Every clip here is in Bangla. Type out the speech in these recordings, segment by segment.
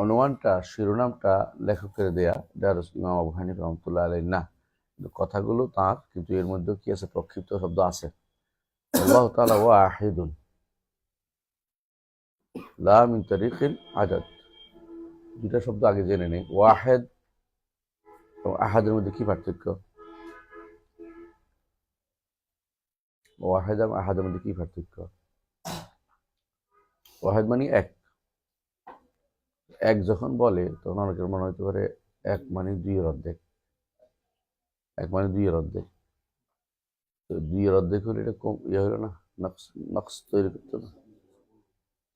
অনুমানটা শিরোনামটা লেখকের দেয়া, যার ইমাম আবু হানিফা রহমতুল্লাহ আলাইহি না, কথাগুলো তার, কিন্তু এর মধ্যে কি আছে, প্রক্ষিপ্ত শব্দ আছে। আল্লাহু তাআলা ওয়াহিদুন লা মিন তারিকিল আদাদ। দুটা শব্দ আগে জেনে নেই। ওয়াহেদ এবং আহাদের মধ্যে কি পার্থক্য? ওয়াহেদ এবং আহাদের মধ্যে কি পার্থক্য? ওয়াহেদ মানে এক। এক যখন বলে তখন অনেকের মনে হতে পারে এক মানে দুইয়ের অর্ধেক, এক মানে দুইয়ের অর্ধেক। তো দুইয়ের অর্ধেক হলে এটা কম ইয়ে হলো না, নকশ তৈরি করতো না।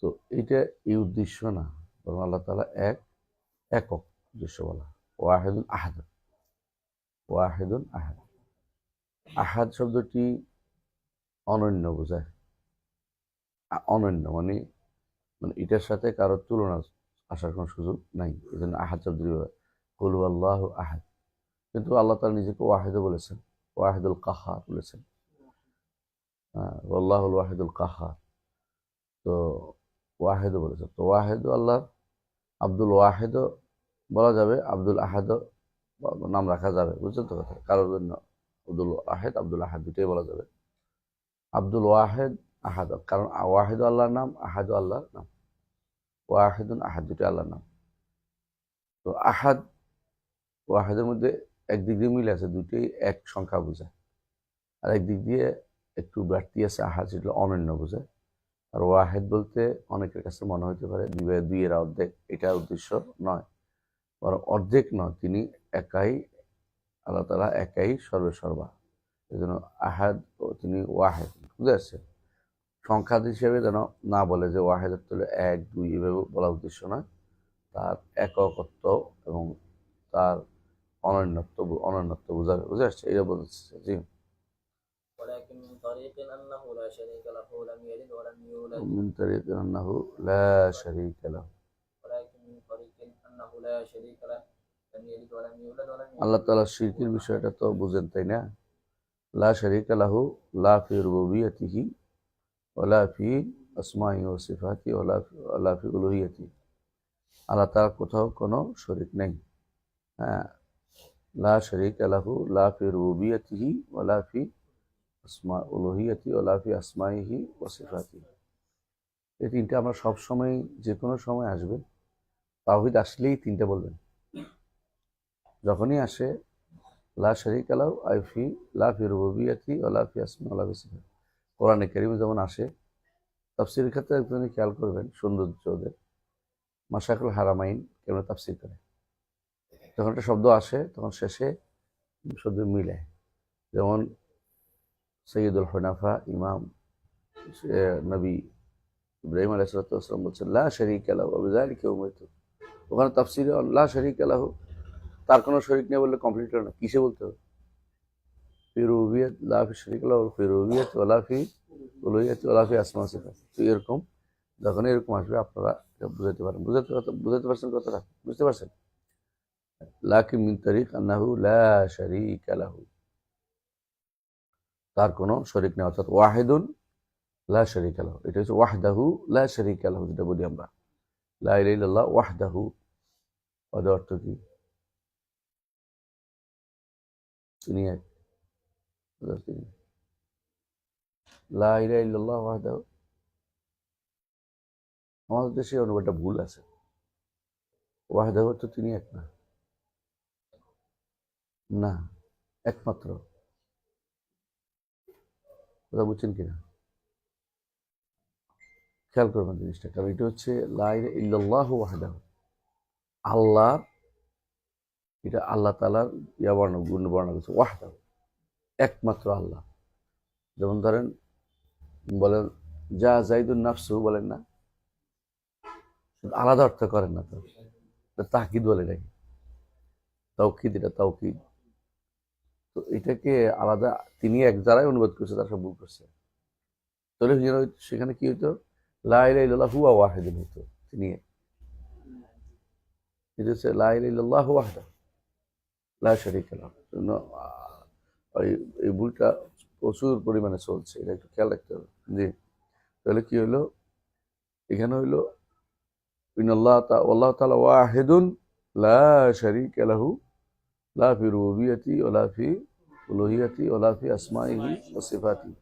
তো এটা এই উদ্দেশ্য না, বরং আল্লাহ তাআলা এক, একক উদ্দেশ্য বলা। ওয়াহেদুন আহাদ, ওয়াহেদুন আহাদ। আহাদ শব্দটি অনন্য বোঝায়। অনন্য মানে মানে এটার সাথে কারো তুলনা আসার কোনো সুযোগ নাই, এই জন্য আহাদ শব্দ। কুল আল্লাহ আহাদ। কিন্তু আল্লাহ তাআলা নিজেকে ওয়াহিদ বলেছেন, ওয়াহিদুল কাহার বলেছেন। আল্লাহুল ওয়াহিদুল কাহার। তো ওয়াহিদ বলেছেন। তো ওয়াহিদ আল্লাহ, আব্দুল ওয়াহিদ বলা যাবে, আব্দুল আহাদ নাম রাখা যাবে, বুঝছেন তো কথা? কারোর জন্য আব্দুল ওয়াহিদ, আব্দুল আহাদ দুটোই বলা যাবে। আব্দুল ওয়াহিদ আহাদ, কারণ ওয়াহিদ আল্লাহর নাম, আহাদ আল্লাহর নাম। ওয়াহিদুন আহাদ দুটো আল্লাহর নাম। তো আহাদ ওয়াহিদের মধ্যে একদিক দিয়ে মিল আছে, দুটোই এক সংখ্যা বোঝায়। আর একদিক দিয়ে একটু বাড়তি আছে, আহাদ যেটা অনন্য বোঝায়। আর ওয়াহেদ বলতে অনেকের কাছে মনে হতে পারে দুইয়ের অর্ধেক, এটা উদ্দেশ্য নয়, বরং অর্ধেক নয়, তিনি একাই, আল্লাহ তাআলা একাই সর্বেসর্বা। এই জন্য আহাদ ও তিনি ওয়াহেদ, বুঝে আসছে? সংখ্যা হিসেবে যেন না বলে যে ওয়াহেদ হলে এক দুই, এভাবে বলা উদ্দেশ্য নয়। তার এককত্ব এবং তার অনন্যত্ব বোঝাবে, বুঝে আসছে? এটা বলছে। জি। من طريق أنه لا شريك له لم يلد ولم يولد আল্লাহ তাআলা শিরকের বিষয়টা তো বুঝেন, তাই না? লা শারীকা লাহু, লা ফি রুবুবিয়্যাতিহি ওয়ালা ফি আসমাইহি ওয়া সিফাতিহি ওয়ালা ফি উলুহিয়্যাতিহি। আল্লাহ তাআলার কোথাও কোনো শরীক নেই। হ্যাঁ, লা শারীকা লাহু, লা ফি রুবুবিয়্যাতিহি ওয়ালা ফি উলুহিয়্যাতিহি ওয়ালা ফি আসমাইহি ওয়া সিফাতিহি। এই তিনটা আমরা সব সময়, যে কোনো সময় আসবে, তাওহীদ আসলেই তিনটা বলবেন। যখনই আসে লা শারীকা লাহু আই ফি, লা ফি রুবুবিয়্যাতিহি ওয়ালা ফি আসমাইহি ওয়ালা ফি সিফাতিহি। কোরআনে কারীমে যেমন আসে, তাফসীরের ক্ষেত্রে একজনই খেয়াল করবেন সৌন্দর্য ওদের, মাশায়েখুল হারামাইন কেমন তাফসীর করে। যখন একটা শব্দ আসে তখন শেষে শব্দ মিলে। যেমন সৈয়দুল হুনাফা ইমাম নবী ইব্রাহিম আলাইহিস সালাম বলছেন লা শারীকা লাহু ওয়া বিযালিকা উমিরতু। ওখানে তাফসীরে লা শারীকা লাহু, তার কোনো শরীক নেই বললে কমপ্লিট হলো না, কিসে বলতে হবে? ফি রুবুবিয়্যাত, লা ফি শারীকা লাহু ফি রুবুবিয়্যাত ওয়া লা ফি উলুহিয়্যাতি ওয়া লা ফি আসমা ওয়া সিফাত। তো এরকম যখন এরকম আসবে আপনারা বুঝাতে পারেন। বুঝাতে পারছেন কথাটা? বুঝতে পারছেন? লাকিন মিন তারিক আন্নাহু লা শারীকা লাহু, তার কোনো শরীক নেই, অর্থাৎ ওয়াহিদুন লা শারীকা লাহু। এটা হচ্ছে ওয়াহদাহু লা শারীকা লাহু, যেটা বলি আমরা লা ইলাহা ইল্লাল্লাহ ওয়াহদাহু। ওদের অর্থ কি? তিনি এক। লা ইলাহা ইল্লাল্লাহ ওয়াহদাহু, আমাদের দেশে অনুবাদটা ভুল আছে। ওয়াহদাহু তো তিনি এক না, না একমাত্র। কথা বুঝছেন কিনা খেয়াল করবেন জিনিসটা, কারণ এটা হচ্ছে লা ইলাহা ইল্লাল্লাহু ওয়াহদাহু, আল্লাহ, এটা আল্লাহ তাআলার গুণ বর্ণনা করছে ওয়াহদাহু, একমাত্র আল্লাহ। যেমন ধরেন বলেন যা জাইদুন নাফসু, বলেন না, আলাদা অর্থ করেন না, তো তাকিদ বলে নাকি তাওকিদ, এটা তাওকিদ। তো এটাকে আলাদা তিনি এক যারাই অনুবাদ করছে তারা সব ভুল করছে। তাহলে সেখানে কি হইতো? লা ইলাহা ইল্লাল্লাহু ওয়াহিদুন হইতো, তিনি এক। এটা হচ্ছে লা ইলাহা ইল্লাল্লাহু ওয়াহদাহু লা শারীকা লাহু। এই ভুলটা প্রচুর পরিমাণে চলছে, এটা একটু খেয়াল রাখতে হবে। জি। তাহলে কি হইলো? এখানে হইলো আল্লাহ তাআলা ওয়াহিদুন লা শারীকা লাহু লা ফি রুবুবিয়্যাতি ওয়ালা ফি উলুহিয়্যাতি ওয়ালা ফি আসমাইহি ওয়া সিফাতিহি।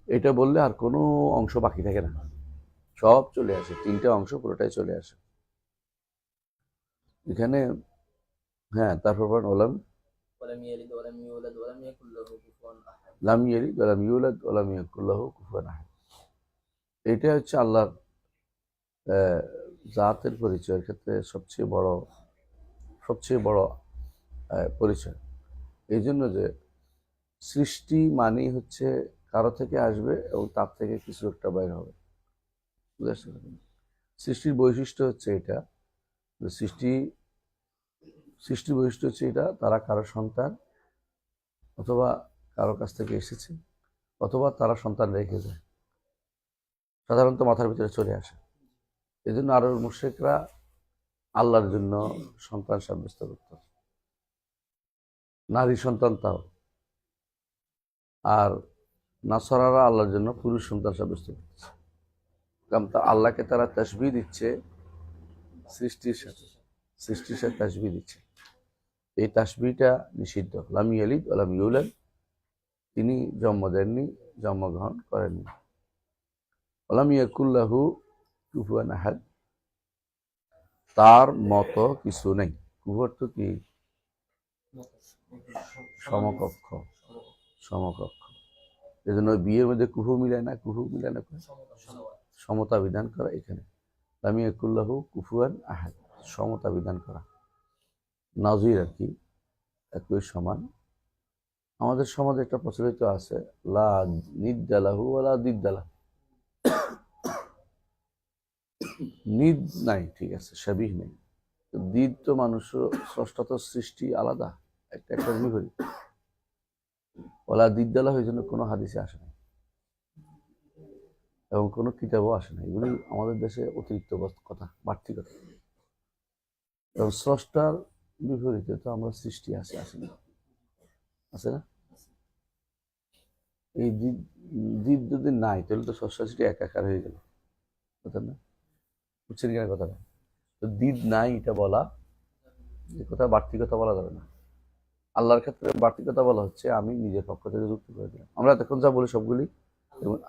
এটা বললে আর কোনো অংশ বাকি থাকে না, সব চলে আসে, তিনটা অংশ পুরোটাই চলে আসে এখানে। হ্যাঁ, তারপর ওলাম লাম ইয়ালিদ ওয়া লাম ইউলাদ ওয়া লাম ইয়াকুল লাহু কুফুয়ান আহাদ। এটা হচ্ছে আল্লাহর জাতের পরিচয়ের ক্ষেত্রে সবচেয়ে বড় পরিচয়। এই জন্য যে সৃষ্টি মানেই হচ্ছে কারো থেকে আসবে এবং তার থেকে কিছু একটা বাইর হবে। সৃষ্টির বৈশিষ্ট্য হচ্ছে এটা, যে সৃষ্টির বৈশিষ্ট্য হচ্ছে এটা, তারা কারো সন্তান অথবা কারো কাছ থেকে এসেছে অথবা তারা সন্তান রেখে যায়, সাধারণত মাথার ভিতরে চলে আসে। এই জন্য আরব মুশরিকরা আল্লাহর জন্য সন্তান সাব্যস্ত করত, নারী সন্তান তাও। আর নাসারারা আল্লাহর জন্য পুরুষ সন্তান সাব্যস্ত করতেছে, কারণ আল্লাহকে তারা তাসবিহ দিচ্ছে সৃষ্টির সাথে তাসবিহ দিচ্ছে। এই তাসবিহটা নিষিদ্ধ। লাম ইয়ালিদ ওয়া লাম ইউলাদ, তিনি জন্ম দেননি, জন্মগ্রহণ করেননি। ওয়া লাম ইয়াকুল লাহু কুফুয়ান আহাদ, তার মতো কিছু নেই। কুফু অর্থ কি? সমকক্ষ। এই জন্য বিয়ের মধ্যে কুহু মিলায় না, সমতা বিধান করা। এখানে লাম ইয়াকুল লাহু কুফুয়ান আহাদ, সমতা বিধান করা, নাজির আর কি, একই সমান। আমাদের সমাজে একটা প্রচলিত আছে, লা নিদ্দা লাহু ওয়া লা দিদ্দা লাহু, নিদ নাই, ঠিক আছে, শাবিহ নেই। দিদ তো মানুষ স্রষ্টা তো সৃষ্টি আলাদা, একটা বিপরীত। ওলা দিদ্দা লাহু এই জন্য কোনো হাদিসে আসে না এবং কোনো কিতাবও আসে না। এগুলি আমাদের দেশে অতিরিক্ত কথা, বাড়তি কথা। এবং স্রষ্টার বিপরীতে তো আমরা সৃষ্টি আসে না, আছে না? এই দিদ যদি নাই তাহলে তো স্রষ্টা সৃষ্টি একাকার হয়ে গেল, কথা না? বুঝছেন কিনা কথাটা? তো দিদ নাই এটা বলা, যে কথা বাড়তি কথা বলা যাবে না। আল্লাহর ক্ষেত্রে বাড়তি কথা বলা হচ্ছে আমি নিজের পক্ষ থেকে যুক্ত করে দিলাম। আমরা এখন যা বলি সবগুলি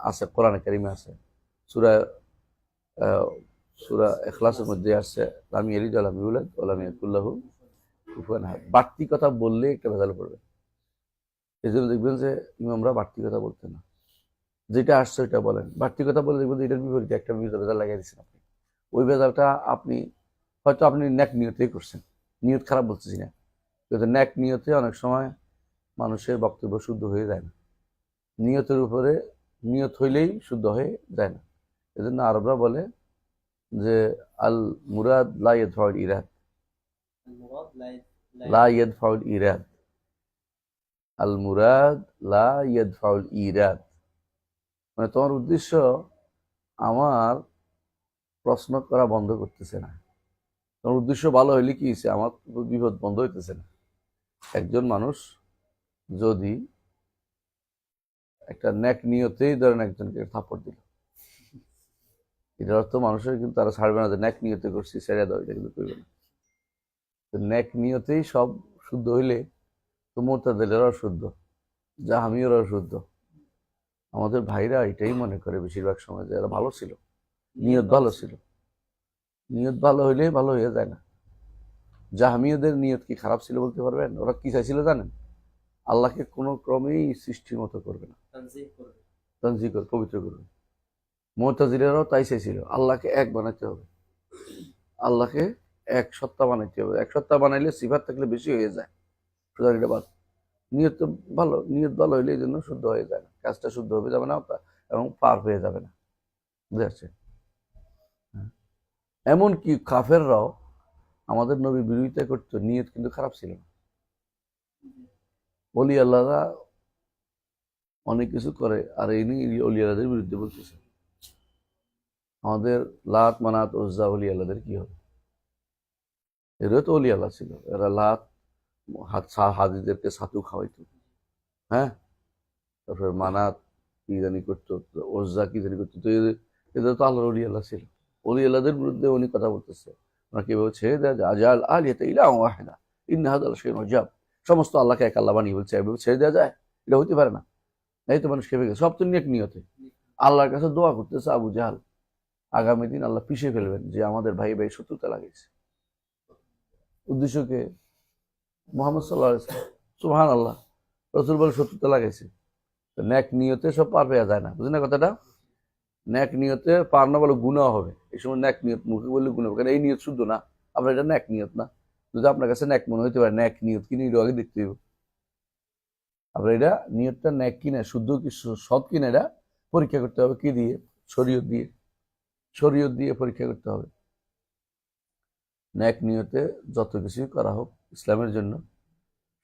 আছে, কোরআনে কারিমে আছে, সূরা ইখলাসের মধ্যে আসছে লাম ইয়ালিদ ওয়া লাম ইউলাদ ওয়া লাম ইয়াকুল লাহু কুফুয়ান আহাদ। বাড়তি কথা বললে একটা ভেজাল পড়বে। এই জন্য দেখবেন যে ইমামরা বাড়তি কথা বলতে না, যেটা আসছে ওইটা বলেন। বাড়তি কথা বলে দেখবেন এটার বিপরীতে একটা ভেজাল লাগিয়ে দিচ্ছেন আপনি। ওই ভেজালটা হয়তো আপনি ন্যাক নিয়তেই করছেন, নিয়ত খারাপ বলতেছি না, কিন্তু ন্যাক নিয়তে অনেক সময় মানুষের বক্তব্য শুদ্ধ হয়ে যায় না। নিয়তের উপরে নিয়ত হইলেই শুদ্ধ হয়ে যায় না। এজন্য আরবরা বলে যে আল মুরাদ লা ইয়াদফাউল ইরাদ, লা ইয়াদফাউল ইরাদ, আল মুরাদ লা ইয়াদফাউল ইরাদ, মানে তোমার উদ্দেশ্য আমার প্রশ্ন করা বন্ধ করতেছে না। তোমার উদ্দেশ্য ভালো হইলে কি হয়েছে, আমার বিপদ বন্ধ হইতেছে না। একজন মানুষ যদি একটা ন্যাক নিয়তেই ধরেন একজনকে থাপ্পড় দিল, এটার অর্থ মানুষের কিন্তু তারা ছাড়বে না যে ন্যাক নিয়তে করছি ছেড়ে দাও, এটা কিন্তু করবে না। তো ন্যাক নিয়তেই সব শুদ্ধ হইলে তো মুতাজিলারাও শুদ্ধ, জাহমিয়রাও শুদ্ধ। আমাদের ভাইরা এটাই মনে করে বেশিরভাগ সময় যে এরা ভালো ছিল, নিয়ত ভালো ছিল। নিয়ত ভালো হইলে ভালো হয়ে যায় না। জাহমিয়দের নিয়ত কি খারাপ ছিল বলতে পারবেন? ওরা কি চাইছিল জানেন? আল্লাহকে কোনো ক্রমেই সৃষ্টির মতো করবে না, তানজিহ করবে, পবিত্র করবে। মুতাজিলারাও তাই চাইছিল, আল্লাহকে এক বানাইতে হবে, আল্লাহকে এক সত্তা বানাইতে হবে। এক সত্তা বানাইলে সিফাত থাকলে বেশি হয়ে যায়, সুতরাং এটা বাদ। নিয়ত ভালো হইলে এই জন্য শুদ্ধ হয়ে যায় না, কাজটা শুদ্ধ হয়ে যাবে না এবং পার হয়ে যাবে না। বুঝতে পারছে? এমনকি কাফেররাও আমাদের নবী বিরোধিতা করতো, নিয়ত কিন্তু খারাপ ছিল না। ওলি আল্লাহরা অনেক কিছু করে, আর এই নিয়ে ওলি আল্লাহদের বিরুদ্ধে বলতেছে আমাদের লাত মানাত উজ্জা ওলি আল্লাহদের কি হবে? এরা তো ওলি আল্লাহ ছিল, এরা লাত হাজিদেরকে ছাতু খাওয়াইতো, হ্যাঁ, তারপরে মানাত কি জানি করতো, ওজ্জা কি জানি করতো, তো এদের তো আল্লাহর ওলি আল্লাহ ছিল। ওলি আল্লাহদের বিরুদ্ধে উনি কথা বলতেছে, ওনাকে এভাবে ছেড়ে দেওয়া যায়, আজাল আলিয়াতা ইলাহা ওয়াহিদা ইন্না হাযা লাশাইউন উজাব, সমস্ত আল্লাহকে এক আল্লাহ বানিয়ে বলছে, এভাবে ছেড়ে দেওয়া যায়? এটা হইতে পারে না। এই তো মানুষ খেপে গেছে, সব তো নেক নিয়তে আল্লাহর কাছে দোয়া করতেছে আবু জাহাল, আগামী দিন আল্লাহ পিছিয়ে ফেলবেন যে আমাদের ভাই ভাই শত্রুতা লাগিয়েছে। উদ্দেশ্যকে মুহাম্মদ সাল্লাল্লাহু আলাইহি ওয়াসাল্লাম, সুবহানাল্লাহ, রাসূল বলে শত্রুতা লাগাইছে। নেক নিয়তে সব পার পেয়ে যায় না, বুঝলেন না কথাটা? নেক নিয়তে পার না বলে গুনাহ হবে। এই সময় নেক নিয়ত মুখে বললে গুনাহ হবে, কারণ এই নিয়ত শুদ্ধ না, আপনার এটা নেক নিয়ত না। যদি আপনার কাছে নেক মনে হইতে পারে, নেক নিয়ত কিনে এটা আগে দেখতে হবে। আপনার এটা নিয়তটা নেক কিনা, শুদ্ধ কি সৎ কিনা, এটা পরীক্ষা করতে হবে। কি দিয়ে? শরীয়ত দিয়ে, শরীয়ত দিয়ে পরীক্ষা করতে হবে। নেক নিয়তে যত কিছুই করা হোক ইসলামের জন্য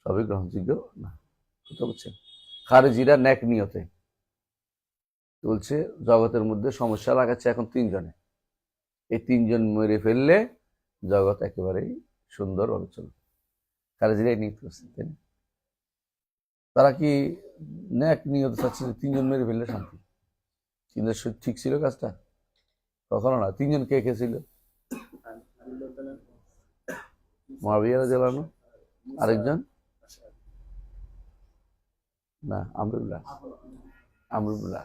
সবই গ্রহণযোগ্য না, কথা বলছেন? খারেজিরা নেক নিয়তে বলছে জগতের মধ্যে সমস্যা লাগাচ্ছে এখন তিনজনে, এই তিনজন মেরে ফেললে জগৎ একেবারেই সুন্দরভাবে চলবে। খারেজিরাই নিয়ত করছে, তাই না? তারা কি নেক নিয়ত চাচ্ছে যে তিনজন মেরে ফেললে শান্তি? কিন্তু ঠিক ছিল কাজটা? কখনো না। তিনজন কে কে ছিল? মুআবিয়া রাদিয়াল্লাহু আনহু, আরেকজন না আমরুল্লাহ, আমরুল্লাহ।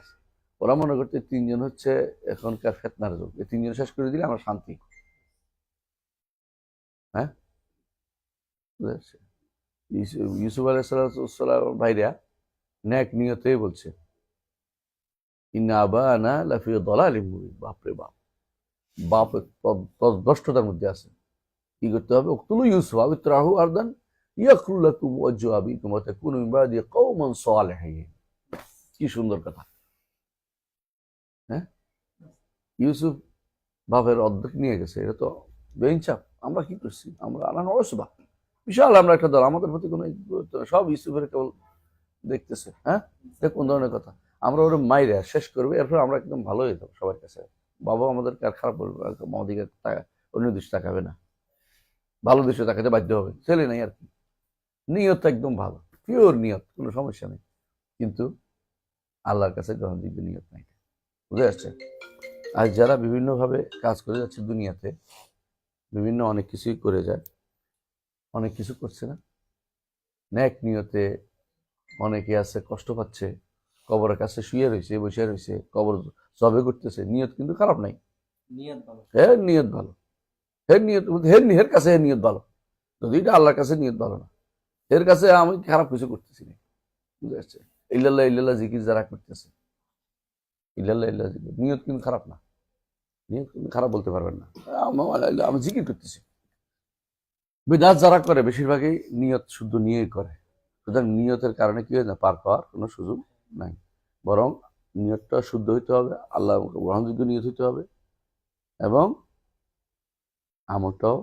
ওরা মনে করতে তিনজন হচ্ছে এখনকার ফিতনার যুগ, এই তিনজন শেষ করে দিলে আমার শান্তি। হ্যাঁ, ইউসুফ আলাইহিস সালাম ভাইরা নেক নিয়তেই বলছে ইন্না আবানা লাফি দালালিম মুবিন। বাপরে বাপ, বাপ দষ্টতার মধ্যে আছে। কি করতে হবে? উকতুলু ইউসুফ আও ইতরাহু আরদান ইয়াখলু লাকুম ওয়াজহু আবিকুম ওয়া তাকুনু মিন বাদি কওমান সালিহিন। কি সুন্দর কথা। হ্যাঁ, ইউসুফ বাপের অর্ধেক নিয়ে গেছে, এটা তো বেইনসাফ। আমরা কি করছি? আমরা আল্লাহর অসবা বিশাল, আমরা একটা দল, আমাদের প্রতি কোনো সব ইউসুফের কেবল দেখতেছে। হ্যাঁ, এটা কোন ধরনের কথা? আমরা ওরা মাইরে শেষ করবে, এরপর আমরা একদম ভালো হয়ে যাবো সবার কাছে। বাবা আমাদেরকে আর খারাপ বলবে, আমাদেরকে অন্য দৃষ্টি তাকাবে না, ভালো দৃষ্টি তাকাতে বাধ্য হবে। ছেলে নাই আর কি, নিয়ত একদম ভালো, পিওর নিয়ত, কোনো সমস্যা নেই, কিন্তু আল্লাহর কাছে গ্রহণযোগ্য নিয়ত নাই। বুঝে আসছে? আর যারা বিভিন্নভাবে কাজ করে যাচ্ছে দুনিয়াতে, বিভিন্ন অনেক কিছুই করে যায়, অনেক কিছু করছে না নেক নিয়তে। অনেকে আছে কষ্ট পাচ্ছে, কবরের কাছে শুয়ে রয়েছে, বসে রয়েছে, কবর জবে করতেছে, নিয়ত কিন্তু খারাপ নাই, হ্যাঁ নিয়ত ভালো, হের নিয়ত হের কাছে হের নিয়ত ভালো। যদি এটা আল্লাহর কাছে নিয়ত ভালো না, এর কাছে আমি খারাপ কিছু করতেছি না। বুঝে আসছে? ইল্লাল্লাহ ইল্লাল্লাহ জিকির যারা করতেছে, ইল্লাল্লাহ ইল্লাল্লাহ জিকির, নিয়ত কিন্তু খারাপ না, নিয়ত কিন্তু খারাপ বলতে পারবেন না। আমি জিকির করতেছি। বিদআত যারা করে বেশিরভাগই নিয়ত শুদ্ধ নিয়েই করে, সুতরাং নিয়তের কারণে কি হয় না, পার পাওয়ার কোনো সুযোগ নাই। বরং নিয়তটা শুদ্ধ হইতে হবে, আল্লাহ গ্রহণযোগ্য নিয়ত হইতে হবে, এবং আমলটাও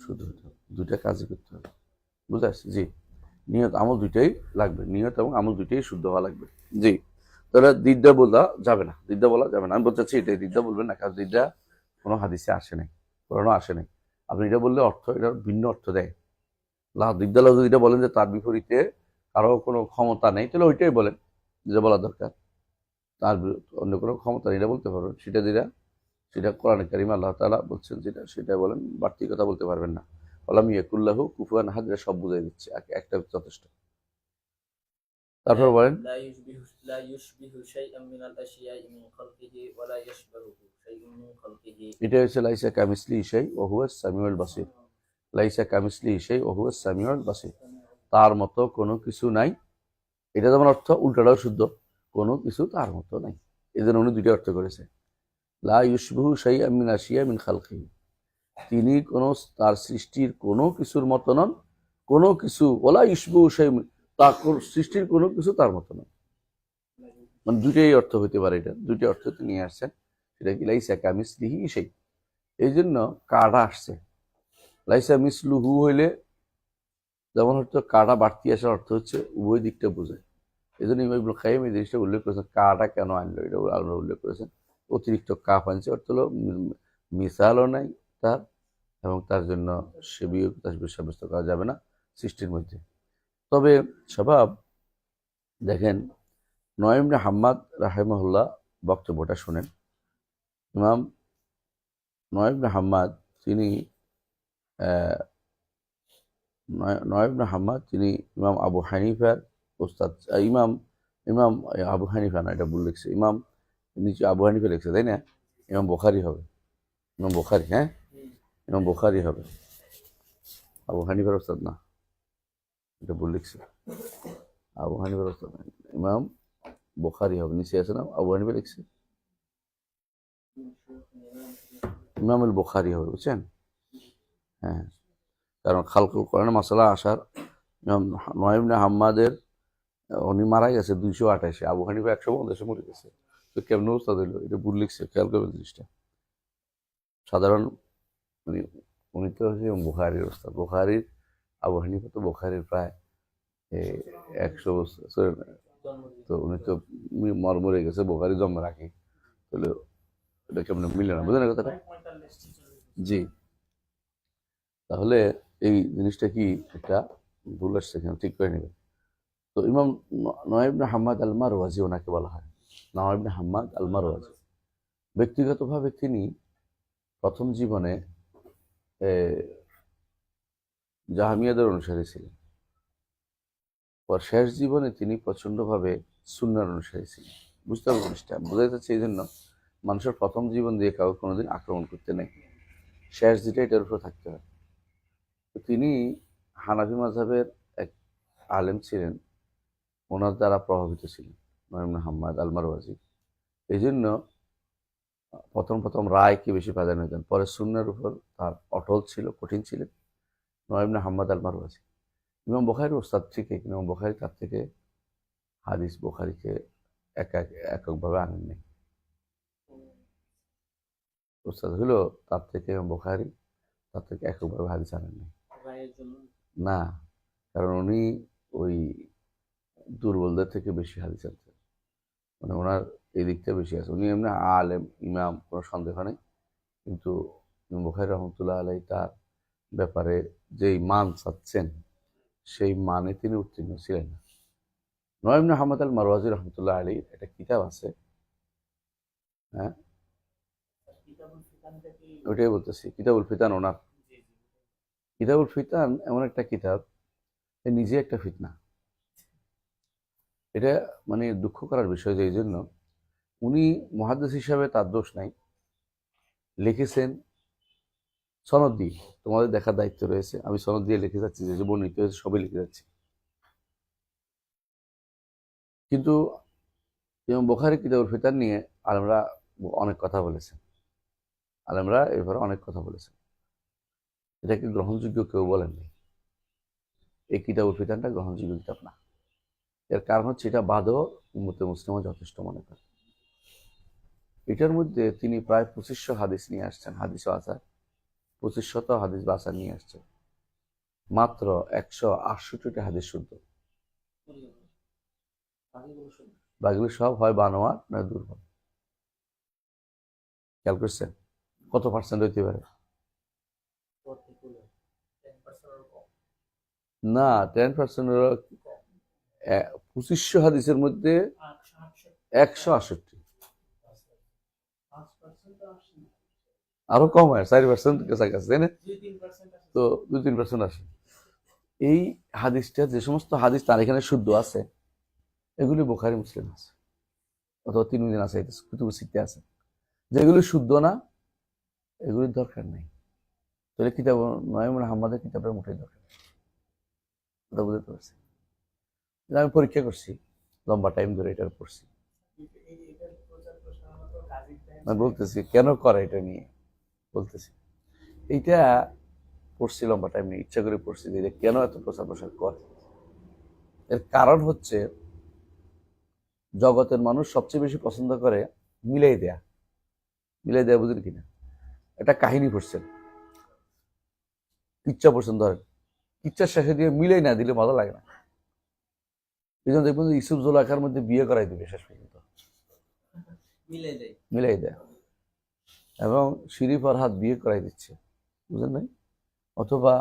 শুদ্ধ হইতে হবে, দুইটা কাজই করতে হবে। বুঝতে পারছি? জি, নিয়ত আমল দুইটাই লাগবে, নিয়ত এবং আমল দুইটাই শুদ্ধ হওয়া লাগবে। জি, তাহলে দ্বিধা বলা যাবে না, দ্বিধা বলা যাবে না। আমি বলতে চাচ্ছি এটাই, দ্বিধা বলবেন না, কারণ দ্বিধা কোনো হাদিসে আসে নাই, কোরআনে আসে নাই। আপনি এটা বললে অর্থ, এটার ভিন্ন অর্থ দেয়। দিকদালা যদি এটা বলেন যে তার বিপরীতে কারো কোনো ক্ষমতা নেই, তাহলে ওইটাই বলেন যে বলা দরকার, তার অন্য কোনো ক্ষমতা নেই, এটা বলতে পারবেন। সেটা কোরআনে কারিমে আল্লাহ তাআলা বলছেন যেটা, সেটা বলেন, বাড়তি কথা বলতে পারবেন না। ওয়ালাম ইয়াকুল্লাহু কুফুয়ান আহাদ, সব বুঝাই দিচ্ছে, একটা যথেষ্ট। তারপর বলেন এটা হচ্ছে লাইসা কামিসলিহি শাই ওয়া হুয়াস সামিউল বাসীর। লাইসা কামিসলিহি শাই ওয়া হুয়াস সামিউল বাসীর, তার মতো কোনো কিছু নাই। এটা যেমন অর্থ, উল্টাটাও শুদ্ধ, কোনো কিছু তার মতো নাই। এই জন্য উনি দুইটা অর্থ করেছে। লা ইউশবিহু শাইআন মিন আশিয়া মিন খালকিহি, তিনি কোনো তার সৃষ্টির কোনো কিছুর মতো নন, কোনো কিছু ওলা ইউশবিহু শাইউন, তার সৃষ্টির কোনো কিছু তার মতো নয়। মানে দুইটাই অর্থ হইতে পারে, এটা দুইটা অর্থ তিনি আসছেন। সেটা কি লাইসা কামিসলিহি শাই, এই জন্য কাটা আসছে। লাইসা মিসলুহু হইলে যেমন হচ্ছে কাটা বাড়তি আসার অর্থ হচ্ছে উভয় দিকটা বোঝায়। এই জন্য ইমাম ইবনে কাইয়্যিম এই জিনিসটা উল্লেখ করেছেন, কাটা কেন আনলো, এটা আল্লাহ উল্লেখ করেছেন। অতিরিক্ত কাফ আনছে, অর্থ হলো মিসালও নাই তার, এবং তার জন্য সেবিও তাসবিহ সাব্যস্ত করা যাবে না সৃষ্টির মধ্যে। তবে স্বভাব দেখেন, নঈম ইবনে হাম্মাদ রাহিমাহুল্লাহ বক্তব্যটা শুনেন। ইমাম নয় ইবনে হাম্মাদ তিনি নয় ইবনে হাম্মাদ তিনি ইমাম আবু হানিফার ওস্তাদ। ইমাম ইমাম আবু হানিফা না, এটা ভুল লিখছে। ইমাম নিচে আবু হানিফা লিখছে, তাই না? ইমাম বুখারী হবে, ইমাম বুখারী। হ্যাঁ, ইমাম বুখারী হবে, আবু হানিফার ওস্তাদ না, এটা ভুল লিখছে। আবু হানিফার ওস্তাদ না, ইমাম বুখারী হবে। নিচে আছে না, আবু হানিফা লিখছে, ইমাম আল বুখারী হবে, বুঝছেন? হ্যাঁ, কারণ খালকুল কোরআনে মাসালা আসার ইমাম নয় ইবনে হাম্মাদের উনি মারা গেছে 228-এ, আবু হানিফা 150-এ মরে গেছে। তো কেমন ওস্তাদ হইলো, এটা ভুল লিখছে, খেয়াল করবেন জিনিসটা। সাধারণ মানে উনি তো হচ্ছে বুখারীর ওস্তাদ, বুখারীর আবু হানিফা তো বুখারীর প্রায় 100 বছর। তো উনি তো মরে গেছে, বুখারী জন্মের আগে। তাহলে এটা কেমন মিলে না, বুঝলেন কথাটা? জি, তাহলে এই জিনিসটা কি একটা ভুল আসছে, কেন ঠিক করে নেবেন। তো ইমাম নয় ইবনে হাম্মাদ আল মারওয়াজি ওনাকে বলা হয়, নয় ইবনে হাম্মাদ আল মারওয়াজি। ব্যক্তিগতভাবে তিনি প্রথম জীবনে জাহমিয়াদের অনুসারী ছিলেন, পর শেষ জীবনে তিনি প্রচন্ডভাবে সুন্নার অনুসারী ছিলেন। বুঝতে হবে জিনিসটা, বোঝা যাচ্ছে। এই জন্য মানুষের প্রথম জীবন দিয়ে কাউকে কোনোদিন আক্রমণ করতে নেই, শেষ যেটা এটার উপর থাকতে হয়। তো তিনি হানাফি মাযহাবের এক আলেম ছিলেন, ওনার দ্বারা প্রভাবিত ছিলেন নয় ইবনে হাম্মাদ আল মারওয়াজি। এই জন্য প্রথম প্রথম রায়কে বেশি প্রাধান্য দেন, পরে সুন্নার উপর তার অটল ছিল, কঠিন ছিলেন নয় ইবনে হাম্মাদ আল মারওয়াজি। ইমাম বুখারীর ওস্তাদ ঠিকই, কিন্তু ইমাম বুখারী তার থেকে হাদিস বুখারীকে এককভাবে আনেন নাই। ওস্তাদ হলো তার থেকে ইমাম বুখারী, তার থেকে এককভাবে হাদিস আনেন নাই না, কারণ উনি ওই দুর্বলদের থেকে বেশি হাদিস আনতেন, মানে ওনার এই দিকটা বেশি আছে। উনি এমনি আলেম ইমাম, কোনো সন্দেহ নেই, কিন্তু ইমাম বুখারী রহমতুল্লাহ আলাইহি তার ব্যাপারে যেই মান চাচ্ছেন সেই মানে তিনি উত্তীর্ণ ছিলেন না। নয় ইবনে হাম্মাদ আল মারওয়াজি রহমতুল্লাহ আলাইহির একটা কিতাব আছে, হ্যাঁ ওইটাই বলতেছি, কিতাবুল ফিতান। ওনার কিতাবুল ফিতান এমন একটা কিতাব, নিজে একটা ফিতনা। এটা মানে দুঃখ করার বিষয় যে এই জন্য উনি মুহাদ্দিস হিসাবে তার দোষ নাই, লিখেছেন সনদ দিয়ে। তোমাদের দেখার দায়িত্ব রয়েছে, আমি সনদ দিয়ে লিখে যাচ্ছি, যে বর্ণিত হয়েছে সবই লিখে যাচ্ছি। কিন্তু ইমাম বুখারী কিতাবুল ফিতান নিয়ে আলেমরা অনেক কথা বলেছেন, আলেমরা এবারে অনেক কথা বলেছেন, এটাকে গ্রহণযোগ্য কেউ বলেননি। এই কিতাবুল ফিতানটা গ্রহণযোগ্য কিতাব না। এর কারণ হচ্ছে এটা বাদও উম্মতে মুসলিমও যথেষ্ট মনে করে। এটার মধ্যে তিনি প্রায় 2500 হাদিস নিয়ে আসছেন, হাদিস আসার 2500 হাদিস বাসার নিয়ে আসছেন, মাত্র 168টা হাদিস শুদ্ধ, বাকিগুলো সব হয় বানোয়ার নয় দুর্বল। খেয়াল করছেন কত পার্সেন্ট হইতে পারে? না, 10%। 2500 হাদিসের মধ্যে 168, আরো কম হয়, 4% কাছাকাছি, তাই না? তো 2-3% আসে। এই হাদিসটা, যে সমস্ত হাদিস তার এখানে শুদ্ধ আছে, এগুলি বুখারী মুসলিম আছে, অথবা তিরমিজি আছে, কুতুবুস সিত্তা আছে। যেগুলি শুদ্ধ না, এগুলির দরকার নেই। তাহলে কিতাব নয় ইবনে হাম্মাদের কিতাবের মোটেই দরকার নেই, কথা বুঝতে পারছি। আমি পরীক্ষা করছি, লম্বা টাইম ধরে এটার পড়ছি। আমি বলতেছি কেন করে এটা নিয়ে বলতেছি। এইটা পড়ছি লম্বা টাইম নিয়ে, ইচ্ছা করে পড়ছি যে এটা কেন এত প্রচার প্রসার করে। এর কারণ হচ্ছে জগতের মানুষ সবচেয়ে বেশি পছন্দ করে মিলাই দেয়া। মিলাই দেয়া বুঝলেন কিনা? একটা কাহিনী পড়ছেন, কিচ্ছা পড়ছেন, ধরেন কিচ্ছার শেষে দিয়ে মিলাই না দিলে মজা লাগে না। এই জন্য দেখবেন ইউসুফ জোলাখার মধ্যে বিয়ে করাই দিবে শেষ পর্যন্ত, মিলাই দেয়। এবং শিরি ফরহাদ বিয়ে করাই দিচ্ছে, বুঝলেন নাই? অথবা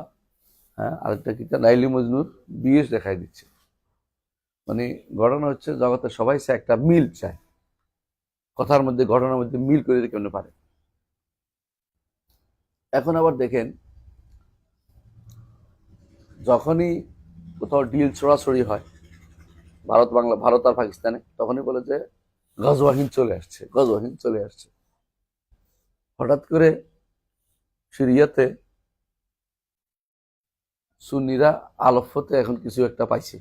হ্যাঁ, আরেকটা কিতাব লাইলি মজনুর বিয়ে দেখাই দিচ্ছে। মানে ঘটনা হচ্ছে জগতে সবাই চায় একটা মিল চায়, কথার মধ্যে ঘটনার মধ্যে মিল করে কেমনে পারে। এখন আবার দেখেন, যখনই কোথাও ডিল ছড়াছড়ি হয় ভারত আর পাকিস্তানে, তখনই বলে যে গজওয়াহিন চলে আসছে, গজওয়াহিন চলে আসছে। হঠাৎ করে সিরিয়াতে সুন্নিরা আলফতে এখন কিছু একটা পাইছে,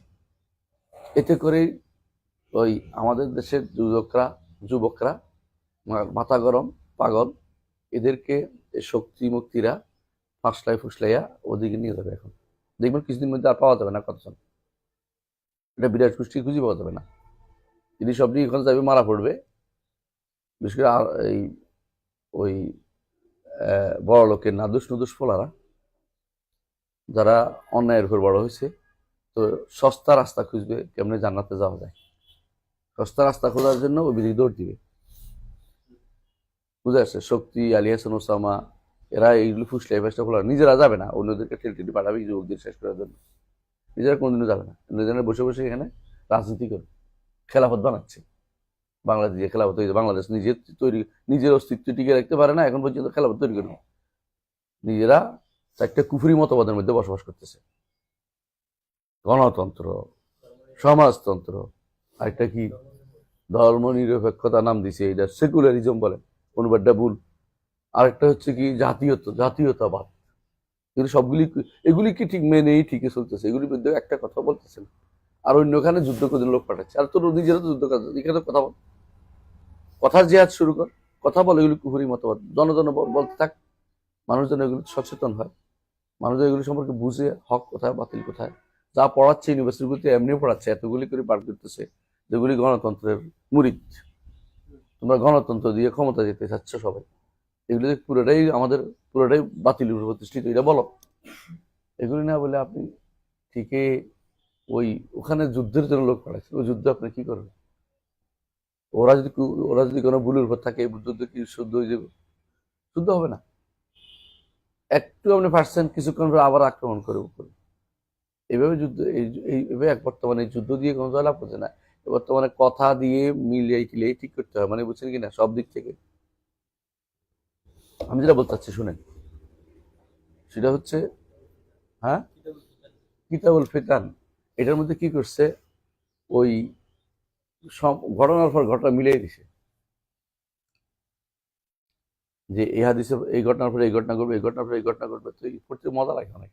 এতে করেই ওই আমাদের দেশের যুবকরা মাথা গরম, পাগল, এদেরকে শক্তি মুক্তিরা ফুসলাইয়া ওদিকে নিয়ে যাবে। এখন দেখবেন কিছুদিন মধ্যে আর পাওয়া যাবে না কতজন, এটা বিরাট গোষ্ঠী খুঁজে পাওয়া যাবে না। যদি সবটি এখন যাবে, মারা পড়বে। বিশেষ করে এই ওই বড় লোকের নাদুস ফোলারা, যারা অন্যায়ের উপর বড় হয়েছে, তো সস্তা রাস্তা খুঁজবে কেমনে জান্নাতে যাওয়া যায়। সস্তা রাস্তা খোঁজার জন্য ওই বিদিক দৌড় দিবে। বুঝে আসছে? শক্তি, আলী হাসান ওসামা, এরা এইগুলো ফুসলাই ফেসটা ফোলা নিজেরা যাবে না, অন্যদেরকে ঠেলটেলি পাঠাবে যুবকদের শেষ করার জন্য। নিজেরা কোনোদিনও যাবে না, নিজেরা বসে বসে এখানে রাজনীতি করে খেলাফত বানাচ্ছে। বাংলাদেশে খেলাফত হয়েছে, বাংলাদেশ নিজের অস্তিত্ব টিকে রাখতে পারে না, এখন পর্যন্ত খেলাফত তৈরি করবে। নিজেরা একটা কুফরি মতবাদের মধ্যে বসবাস করতেছে। গণতন্ত্র, সমাজতন্ত্র, আরেকটা কি ধর্ম নিরপেক্ষতা নাম দিছে, এটা সেকুলারিজম বলে, কোনোবারটা ভুল। আরেকটা হচ্ছে কি জাতীয়তাবাদ। এগুলি কি ঠিক মেনেই ঠিকই চলতেছে? এগুলির মধ্যে একটা কথা বলতেছেন, আর অন্যখানে যুদ্ধ করে লোক পাঠাচ্ছে। আর তোর নিজেরা তো যুদ্ধ কাজ, এখানে কথা বল, কথার জেহাদ শুরু কর, কথা বল। এগুলি কুফরি মতবাদ, জন বলতে থাক, মানুষজন এগুলি সচেতন হয়, মানুষজন এগুলি সম্পর্কে বুঝে হক কোথায় বাতিল কোথায়। যা পড়াচ্ছে ইউনিভার্সিটিগুলিতে এমনি পড়াচ্ছে, এতগুলি করে পাঠ করতেছে যেগুলি গণতন্ত্রের মুরিদ। তোমরা গণতন্ত্র দিয়ে ক্ষমতা যেতে চাচ্ছ সবাই, এগুলি পুরোটাই বাতিল প্রতিষ্ঠিত, এটা বলো। এগুলি না বলে আপনি ঠিকই ওখানে যুদ্ধের জন্য লোক পাঠাচ্ছেন, ওই যুদ্ধে আপনি কি করবেন? ওরা যদি কোনো ভুলের উপর থাকে, এই যুদ্ধ কি শুদ্ধ হয়ে যাবে? শুদ্ধ হবে না। একটু আপনি পারছেন, কিছুক্ষণ পর আবার আক্রমণ করে উপরে। এইভাবে যুদ্ধ, এইভাবে বর্তমানে যুদ্ধ দিয়ে কোনো জয়লাভ করছে না। বর্তমানে কথা দিয়ে মিলিয়ে ঠিক করতে হয়, মানে বুঝছেন কিনা, সব দিক থেকে। আমি যেটা বলতে চাচ্ছি শুনেন, সেটা হচ্ছে, হ্যাঁ, কিতাবুল ফিতান, এটার মধ্যে কি করছে, ওই সব ঘটনার পর ঘটনা মিলিয়ে দিছে, যে এই হাদিসে এই ঘটনার পরে এই ঘটনা ঘটবে, এই ঘটনার পরে এই ঘটনা ঘটবে। তো এই পড়তে মজা লাগে অনেক।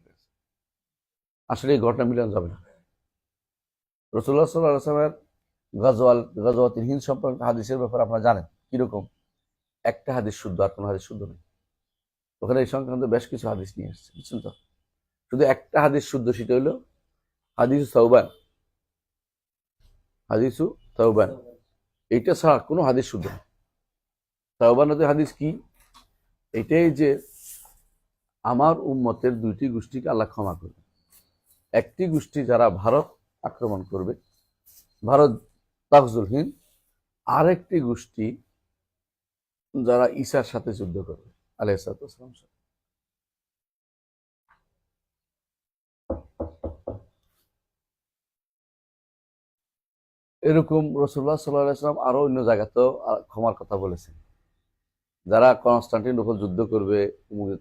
আসলে এই ঘটনা মিলানো যাবে না। রাসূলুল্লাহ সাল্লাল্লাহু আলাইহি ওয়াসাল্লামের গাজওয়াতুল হিন্দ সম্পর্কে হাদিসের ব্যাপারে আপনারা জানেন কিরকম। একটা হাদিস শুদ্ধ, আর কোনো হাদিস শুদ্ধ নেই। ওখানে এই সংক্রান্ত বেশ কিছু হাদিস নিয়ে এসেছে, বুঝছেন তো? শুধু একটা হাদিস শুদ্ধ, সেটা হলো হাদিসু সাওবান। হাদিসু সাওবান, এইটা ছাড়া কোনো হাদিস শুদ্ধ নেই। সাওবানের হাদিস কি? এটাই যে আমার উম্মতের দুইটি গোষ্ঠীকে আল্লাহ ক্ষমা করবে। একটি গোষ্ঠী যারা ভারত আক্রমণ করবে, ভারত তাগজুল হিন্দ, আরেকটি গোষ্ঠী যারা ঈসার সাথে যুদ্ধ করবে, আলাইহিস সালাম। এরকম রাসূলুল্লাহ সাল্লাল্লাহু আলাইহি ওয়াসাল্লাম আরো অন্য জায়গাতেও ক্ষমার কথা বলেছেন। যারা কনস্টান্টিনোপল যুদ্ধ করবে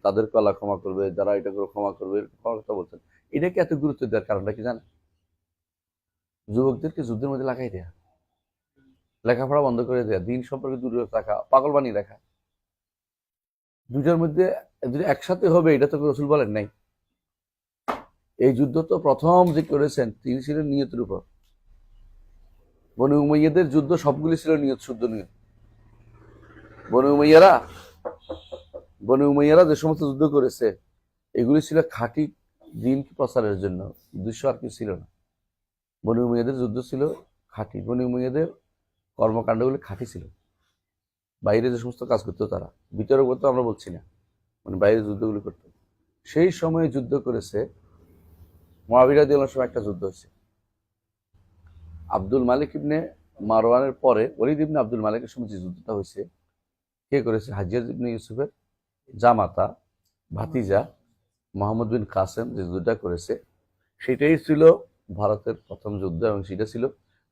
তাদেরকে আল্লাহ ক্ষমা করবে, যারা এটা করে ক্ষমা করবে, ক্ষমার কথা বলছেন। এটাকে এত গুরুত্ব দেওয়ার কারণটা কি জানেন? যুবকদেরকে যুদ্ধের মধ্যে লাগাই দেয়া, লেখাপড়া বন্ধ করে দেয়া, দিন সম্পর্কে দূরে রাখা, পাগল বানিয়ে রাখা। দুইটার মধ্যে যদি একসাথে হবে, এটা তো রাসূল বলেন নাই। এই যুদ্ধ তো প্রথম যে করেছেন তিনি ছিলেন নিয়তের উপর। বনু উমাইয়াদের যুদ্ধ সবগুলি ছিল নিয়ত, শুদ্ধ নিয়ত। বনু উমাইয়ারা যে সমস্ত যুদ্ধ করেছে, এগুলি ছিল খাঁটি দিন প্রচারের জন্য, উদ্দেশ্য আর কিছু ছিল না। বনু উমাইয়াদের যুদ্ধ ছিল খাঁটি, বনু উমাইয়াদের কর্মকাণ্ডগুলি খাঁটি ছিল। বাইরে যে সমস্ত কাজ করতো তারা, ভিতরে করতো আমরা বলছি না, মানে বাইরে যুদ্ধগুলি করতো। সেই সময়ে যুদ্ধ করেছে মুআবিয়া রাদিয়াল্লাহু আনহু, একটা যুদ্ধ হয়েছে। আব্দুল মালিক ইবনে মারওয়ানের পরে ওলীদ ইবনে আব্দুল মালিকের সময় যে যুদ্ধটা হয়েছে, কে করেছে? হাজ্জাজ ইবনে ইউসুফের জামাতা ভাতিজা মোহাম্মদ বিন কাসেম যে যুদ্ধটা করেছে, সেটাই ছিল ভারতের প্রথম যুদ্ধ। এবং সেটা ছিল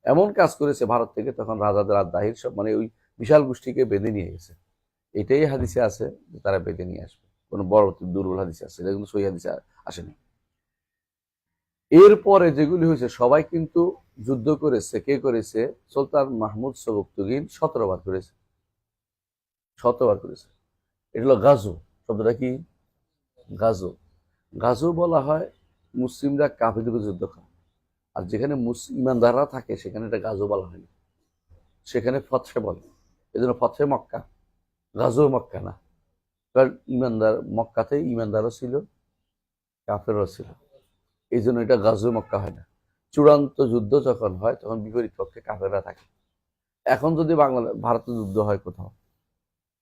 এমন কাজ করেছে ভারত থেকে, তখন রাজাদের আর দাহির সব, মানে ওই বিশাল গোষ্ঠীকে বেঁধে নিয়ে গেছে। এটাই হাদিসে আছে যে তারা বেঁধে নিয়ে আসবে। কোনো বড় দুর্বল হাদিস আছে, এটা কিন্তু সহিহ হাদিসে আসেনি। এরপরে যেগুলি হয়েছে সবাই কিন্তু যুদ্ধ করেছে। কে করেছে? সুলতান মাহমুদ সবকতগিন 17 বার করেছে, 17 বার করেছে। এটা হলো গাজো। শব্দটা কি? গাজো। গাজো বলা হয় মুসলিমরা কাফিরদের বিরুদ্ধে যুদ্ধ করে, আর যেখানে ইমানদাররা থাকে সেখানে এটা গাজো বলা হয় না, সেখানে ফতহে বলে। এই জন্য ফতহে মক্কা, গাজো মক্কা না। কারণ ইমানদার মক্কাতে ইমানদারও ছিল, কাফেরও ছিল, এই জন্য এটা গাজো মক্কা হয় না। চূড়ান্ত যুদ্ধ যখন হয় তখন বিপরীত পক্ষে কাফেররা থাকে। এখন যদি ভারতে যুদ্ধ হয় কোথাও,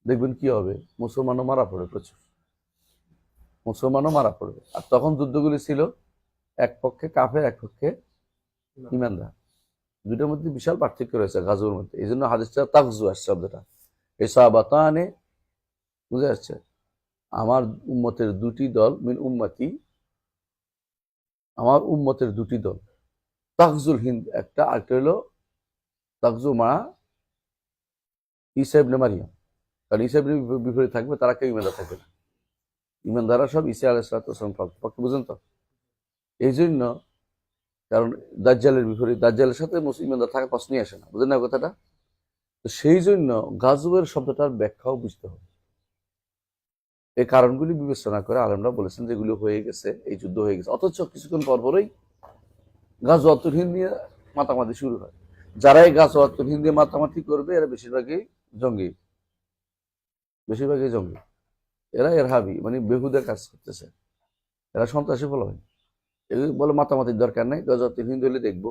দেখবেন কি হবে? মুসলমানও মারা পড়বে, প্রচুর মুসলমানও মারা পড়বে। আর তখন যুদ্ধগুলি ছিল এক পক্ষে কাফের, এক পক্ষে ইমানদার। দুটোর মধ্যে বিশাল পার্থক্য রয়েছে গাজুর মধ্যে। এই জন্য হাদিসটা তাকজু আসছে শব্দটা। এই সাহাবাতানে, বুঝে আসছে? আমার উম্মতের দুটি দল, মিন উম্মতি, আমার উম্মতের দুটি দল। তাকজুল হিন্দ একটা, আরেকটা হলো তাকজু মা ঈসা ইবনে মারিয়াম। কারণ ঈসা ইবনে বিপরীত থাকবে, তারা কেউ ইমানদার থাকবে না। ইমানদাররা সব ঈসা আলাইহিস সালাম পক্ষে, বুঝেন তো? এই জন্য, কারণ দাজ্জালের বিপরীত, দাজ্জালের সাথে ইমানদার থাকা প্রশ্নই আসে না, বুঝেন না কথাটা? তো সেই জন্য গাজওয়ের শব্দটার ব্যাখ্যাও বুঝতে হবে। এই কারণগুলি বিবেচনা করে আলেমরা বলেছেন যেগুলো হয়ে গেছে, এই যুদ্ধ হয়ে গেছে, অথচ কিছুক্ষণ পরপরই গাজওয়াতুল হিন্দ নিয়ে মাতামাতি শুরু হয়। যারা এই গাজওয়াতুল হিন্দ নিয়ে মাতামাতি করবে এরা বেশিরভাগই জঙ্গি, বেশিরভাগই জঙ্গি। এরা এরহাবি, মানে বেহুদের কাজ করতেছে, এরা সন্ত্রাসী ফলো হয়। এগুলি বলে মাতামাতির দরকার নেই, গাজওয়াতুল হিন্দ হলে দেখবো,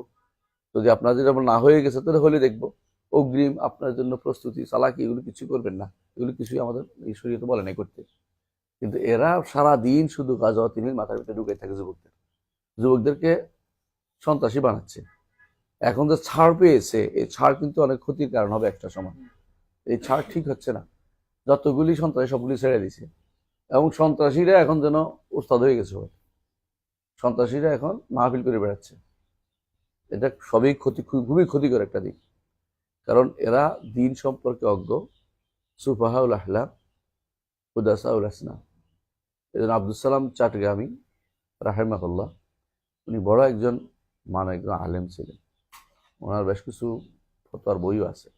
যদি আপনার যদি না হয়ে গেছে তাহলে হলে দেখবো। অগ্রিম আপনার জন্য প্রস্তুতি, চালাকি, এগুলো কিছু করবেন না, এগুলো কিছুই আমাদের এই শরীয়তে বলে নাই করতে। কিন্তু এরা সারাদিন শুধু গাজওয়াতুল হিন্দ মাথার ভিতরে ঢুকে থাকে, যুবকদেরকে সন্ত্রাসী বানাচ্ছে। এখন যে ছাড় পেয়েছে, এই ছাড় কিন্তু অনেক ক্ষতির কারণ হবে একটা সময়। এই ছাড় ঠিক হচ্ছে না, যতগুলি সন্ত্রাসী সবগুলি ছেড়ে দিছে, এবং সন্ত্রাসীরা এখন যেন উস্তাদ হয়ে গেছে সবাই। সন্ত্রাসীরা এখন মাহফিল করে বেড়াচ্ছে। এটা সবই ক্ষতি, খুবই ক্ষতিকর একটা দিক। কারণ এরা দিন সম্পর্কে অজ্ঞ, সুফাহাউল আহলাম, হুদাসাউল আসনাম। এই জন্য আব্দুল সালাম চাটগামি রাহিমাহুল্লাহ, উনি বড় একজন একজন আলেম ছিলেন। ওনার বেশ কিছু ফতোয়ার বইও আছে।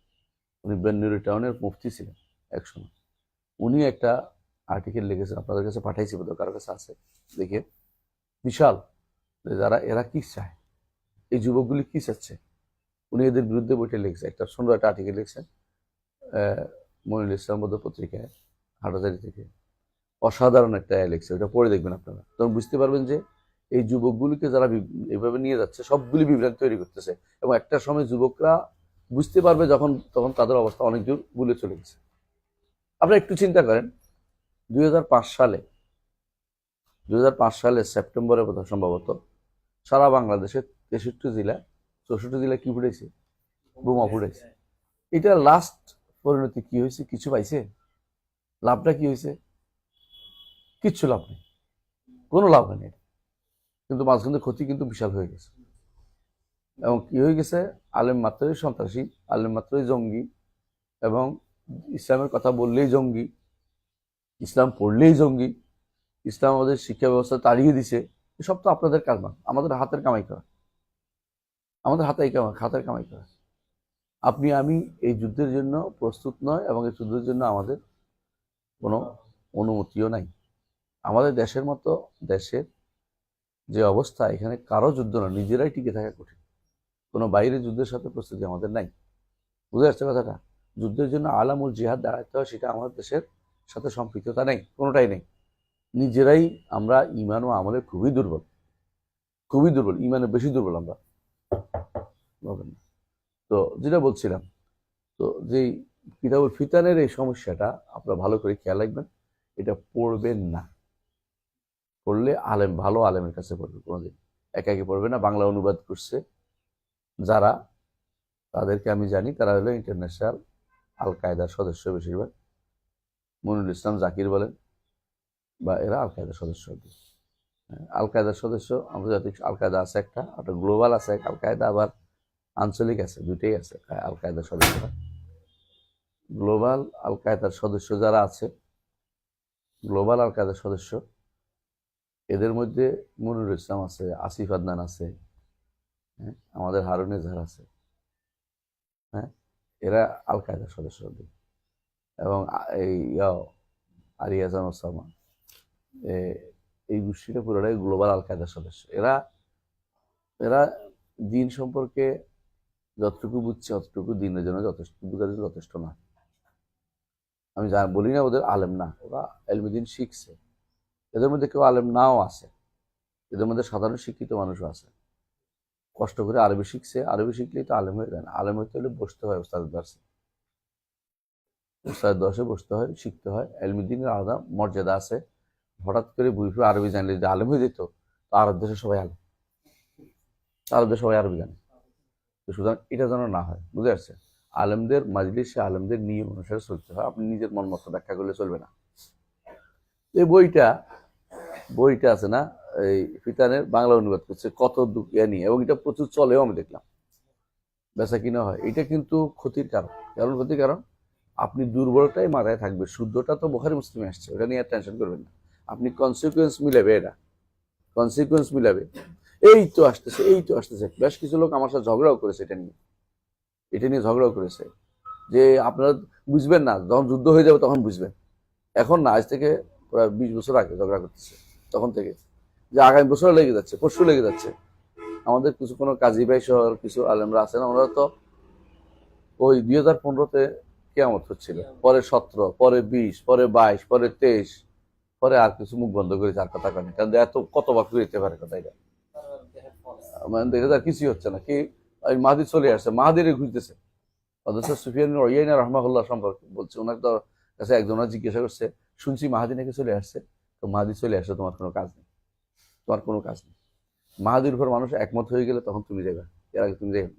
উনি বেন্নুরি টাউনের মুফতি ছিলেন একসময়। উনি একটা আর্টিকেল লিখেছেন, আপনাদের কাছে পাঠাইছি, বোধহয় কারোর কাছে আছে, দেখে বিশাল, যারা এরা কি চায়, এই যুবকগুলি কি চাচ্ছে, উনি এদের বিরুদ্ধে বইটা লিখছে। একটা সুন্দর একটা আর্টিকেল লিখছেন মনিরুল ইসলাম বোধ পত্রিকায়, হাটাজারি থেকে। অসাধারণ একটা লিখছে, ওটা পড়ে দেখবেন আপনারা, তখন বুঝতে পারবেন যে এই যুবকগুলিকে যারা এইভাবে নিয়ে যাচ্ছে সবগুলি বিভ্রান্তি তৈরি করতেছে। এবং একটা সময় যুবকরা বুঝতে পারবে যখন, তখন তাদের অবস্থা অনেক দূর ভুলে চলে গেছে। আপনারা একটু চিন্তা করেন, 2005 সালে সেপ্টেম্বরে বোধহয় সম্ভবত সারা বাংলাদেশে 63 জেলা, 64 জেলা কি ফুটেছে? বোমা ফুটেছে। এটা লাস্ট পরিণতি কি হয়েছে? কিছু পাইছে? লাভটা কি হয়েছে? কিচ্ছু লাভ নেই, কোনো লাভ নেই। কিন্তু মাঝখানে ক্ষতি কিন্তু বিশাল হয়ে গেছে। এবং কি হয়ে গেছে? আলেম মাত্রই সন্ত্রাসী, আলেম মাত্রই জঙ্গি, এবং ইসলামের কথা বললেই জঙ্গি, ইসলাম পড়লেই জঙ্গি, ইসলাম আমাদের শিক্ষা ব্যবস্থা তাড়িয়ে দিছে। এসব তো আপনাদের কাজ না, আমাদের হাতের কামাই করা, আমাদের হাতের কামাই করা। আপনি আমি এই যুদ্ধের জন্য প্রস্তুত নয়, এবং এই যুদ্ধের জন্য আমাদের কোনো অনুমতিও নাই। আমাদের দেশের মতো দেশের যে অবস্থা, এখানে কারো যুদ্ধ না, নিজেরাই টিকে থাকা কঠিন। কোনো বাইরের যুদ্ধের সাথে প্রস্তুতি আমাদের নাই, বুঝে আসছে কথাটা? যুদ্ধের জন্য আলামুল জিহাদ দাঁড়াতে হয়, সেটা আমাদের দেশের সাথে সম্পৃক্ততা নেই, কোনোটাই নেই। নিজেরাই আমরা ইমান ও আমলে খুবই দুর্বল, খুবই দুর্বল, ইমানে বেশি দুর্বল আমরা। তো যেটা বলছিলাম, তো যেই কিতাবুল ফিতানের এই সমস্যাটা আপনারা ভালো করে খেয়াল রাখবেন। এটা পড়বেন না, পড়লে আলেম, ভালো আলেমের কাছে পড়বে, কোনোদিন একাকি পড়বে না। বাংলা অনুবাদ করছে যারা, তাদেরকে আমি জানি, তারা হলো ইন্টারন্যাশনাল আল কায়দার সদস্য বেশিরভাগ। মনিরুল ইসলাম জাকির বলেন, বা এরা আল কায়দার সদস্য। আল কায়দার সদস্য আন্তর্জাতিক আল কায়দা আছে একটা, ওটা গ্লোবাল আছে আল কায়দা, আবার আঞ্চলিক আছে, দুইটাই আছে আল কায়দার সদস্যরা। গ্লোবাল আল কায়দার সদস্য যারা আছে গ্লোবাল আল কায়দার সদস্য। এদের মধ্যে মনিরুল ইসলাম আছে, আসিফ আদনান আছে, হ্যাঁ, আমাদের হারুন এজাহার আছে, হ্যাঁ, এরা আল কায়দার সদস্য এবং এই আরিয়াজান ওসামা, এই গোষ্ঠীটা পুরোটাই গ্লোবাল আল কায়দার সদস্য। এরা এরা দিন সম্পর্কে যতটুকু বুঝছে অতটুকু দিনের জন্য যথেষ্ট, বোঝার জন্য যথেষ্ট না। আমি বলি না ওদের আলেম না, ওরা এলমুদ্দিন শিখছে। এদের মধ্যে কেউ আলেম নাও আছে, এদের মধ্যে সাধারণ শিক্ষিত মানুষও আছে, কষ্ট করে আরবি শিখছে। আরবি শিখলেই তো আলেম হয়ে যায় না, আলেম হইতে হলে বসতে হয় ওস্তাদের দর্শে, ওস্তাদের দর্শে বসতে হয়, শিখতে হয়। এলমুদ্দিনের আলাদা মর্যাদা আছে। হঠাৎ করে বুঝবে আরবি জানলে যদি আলেম হয়ে যেত, তো আরব দেশে সবাই আলেম, আরব দেশে সবাই আরবি জানে। তো সুতরাং এটা যেন না হয়, বুঝে আসছে? আলেমদের মাজলিসে আলেমদের নিয়ম অনুসারে চলতে হয়, আপনি নিজের মন মতো ব্যাখ্যা করলে চলবে না। এই বইটা আছে না, এই ফিতানের বাংলা অনুবাদ করছে কত ইয়া নিয়ে, এবং এটা প্রচুর চলেও, আমি দেখলাম বেচা কিনা হয়। এটা কিন্তু ক্ষতির কারণ। ক্ষতির কারণ আপনি দুর্বলটাই মাথায় থাকবে, শুদ্ধটা তো বুখারী মুসলিমে আসছে, ওটা নিয়ে টেনশন করবেন না। আপনি কনসিকুয়েন্স মিলাবে, এই তো আসতেছে। বেশ কিছু লোক আমার সাথে ঝগড়াও করেছে এটা নিয়ে ঝগড়াও করেছে যে আপনারা বুঝবেন না, যখন যুদ্ধ হয়ে যাবে তখন বুঝবেন। এখন না, আজ থেকে প্রায় 20 বছর আগে ঝগড়া করতেছে, তখন থেকে যে আগামী বছর লেগে যাচ্ছে, পরশু লেগে যাচ্ছে। আমাদের কোনো কাজী ভাই সহ কিছু আলেমরা আছেন, ওনারা তো ওই 2015-তে কিয়ামত হচ্ছিল, পরে 17, পরে 20, পরে 22, পরে 23, পরে আর কিছু মুখ বন্ধ করে আর কথা কানে, কারণ এত কতবার যেতে পারে কথা। এটা মানে দেখে তার কিছুই হচ্ছে না, কি মাহাদি চলে আসছে, মাহাদির ঘুরতেছে। অথচ সুফিয়ান ইয়াইনা রহমাহুল্লাহ সম্পর্কে বলছে, ওনার তো কাছে একজনের জিজ্ঞাসা করছে, শুনছি মাহাদি নাকি চলে আসছে। তো মাহাদি চলে আসছে, তোমার কোনো কাজ নেই। মাহাদির উপর মানুষ একমত হয়ে গেলে তখন তুমি যাবে, এর আগে তুমি যাবে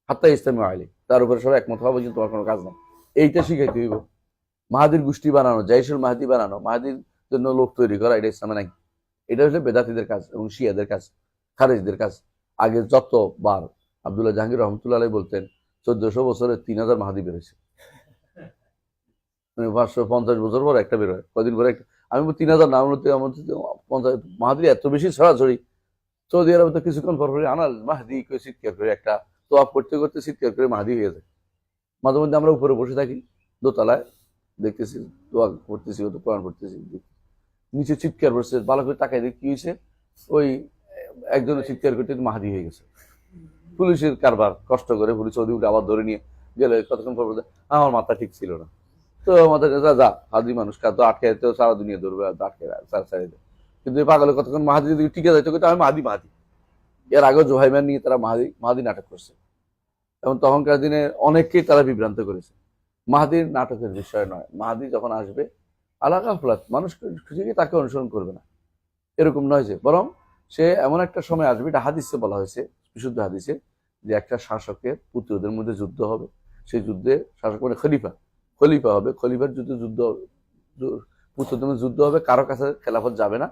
হাত্তা ইসলামী আইলি, তার উপরে সবাই একমত হওয়া পর্যন্ত তোমার কোনো কাজ নেই। এইটা শিখাইতে হইব। মাহাদির গোষ্ঠী বানানো, জাইশুল মাহাদি বানানো, মাহাদির জন্য লোক তৈরি করা, এটা ইসলামে নাই। এটা হচ্ছে বেদাতিদের কাজ এবং শিয়াদের কাজ, খারেজদের কাজ। আগে যতবার আব্দুল্লাহ জাহাঙ্গীর রহমতুল্লাহ আলাই বলতেন 1400 বছরে 3000 মাহাদি বেরোয়েছে, মানে 550 বছর পর একটা বেরোয়, কদিন পরে একটা। আমি 3000 নাম 50 মাহাদি এত বেশি ছড়াছড়ি। সৌদি আরবে তো কিছুক্ষণ পর পরে আনাল মাহাদি চিৎকার করে, একটা তোয়াফ করতে করতে চিৎকার করে মাহাদি হয়ে যায়। মাঝে মধ্যে আমরা উপরে বসে থাকি দোতলায়, দেখতেছি দোয়া করতেছি, ও তো কোরআন পড়তেছি, নিচে চিৎকার করছে, ভালো করে তাকাই দেখি কি হয়েছে, ওই একজনের চিৎকার করতে মাহাদি হয়ে গেছে। পুলিশের কারবার, কষ্ট করে পুলিশ ওদিকে উঠে আবার ধরে নিয়ে গেলে, কতক্ষণ পর আমার মাথা ঠিক ছিল না, তো মাথা যা হাজি মানুষ কাজ তো আটকে তো সারা দুনিয়া ধরবে, আটকে ছাড়িয়ে দেয়। কিন্তু এই পাগলে কতক্ষণ মাহাদি যদি টিকে যাইতো, কিন্তু আমি মাহাদি। এর আগেও জোহাইমান নিয়ে তারা মাহাদি নাটক করছে, এবং তখনকার দিনে অনেককেই তারা বিভ্রান্ত করেছে। মাহাদির নাটকের বিষয় নয়, মাহাদি যখন আসবে আলাদা ফলাত, মানুষ খুঁজে তাকে অনুসরণ করবে না, এরকম নয়, যে বরং সে এমন একটা সময় আসবে, এটা হাদিসে বলা হয়েছে, বিশুদ্ধ হাদিসে, যে একটা শাসকের পুত্রদের মধ্যে যুদ্ধ হবে। সেই যুদ্ধে শাসক মানে খলিফা হবে, খলিফার যুদ্ধ পুত্রদের মধ্যে যুদ্ধ হবে, কারো কাছে খেলাফত যাবে না।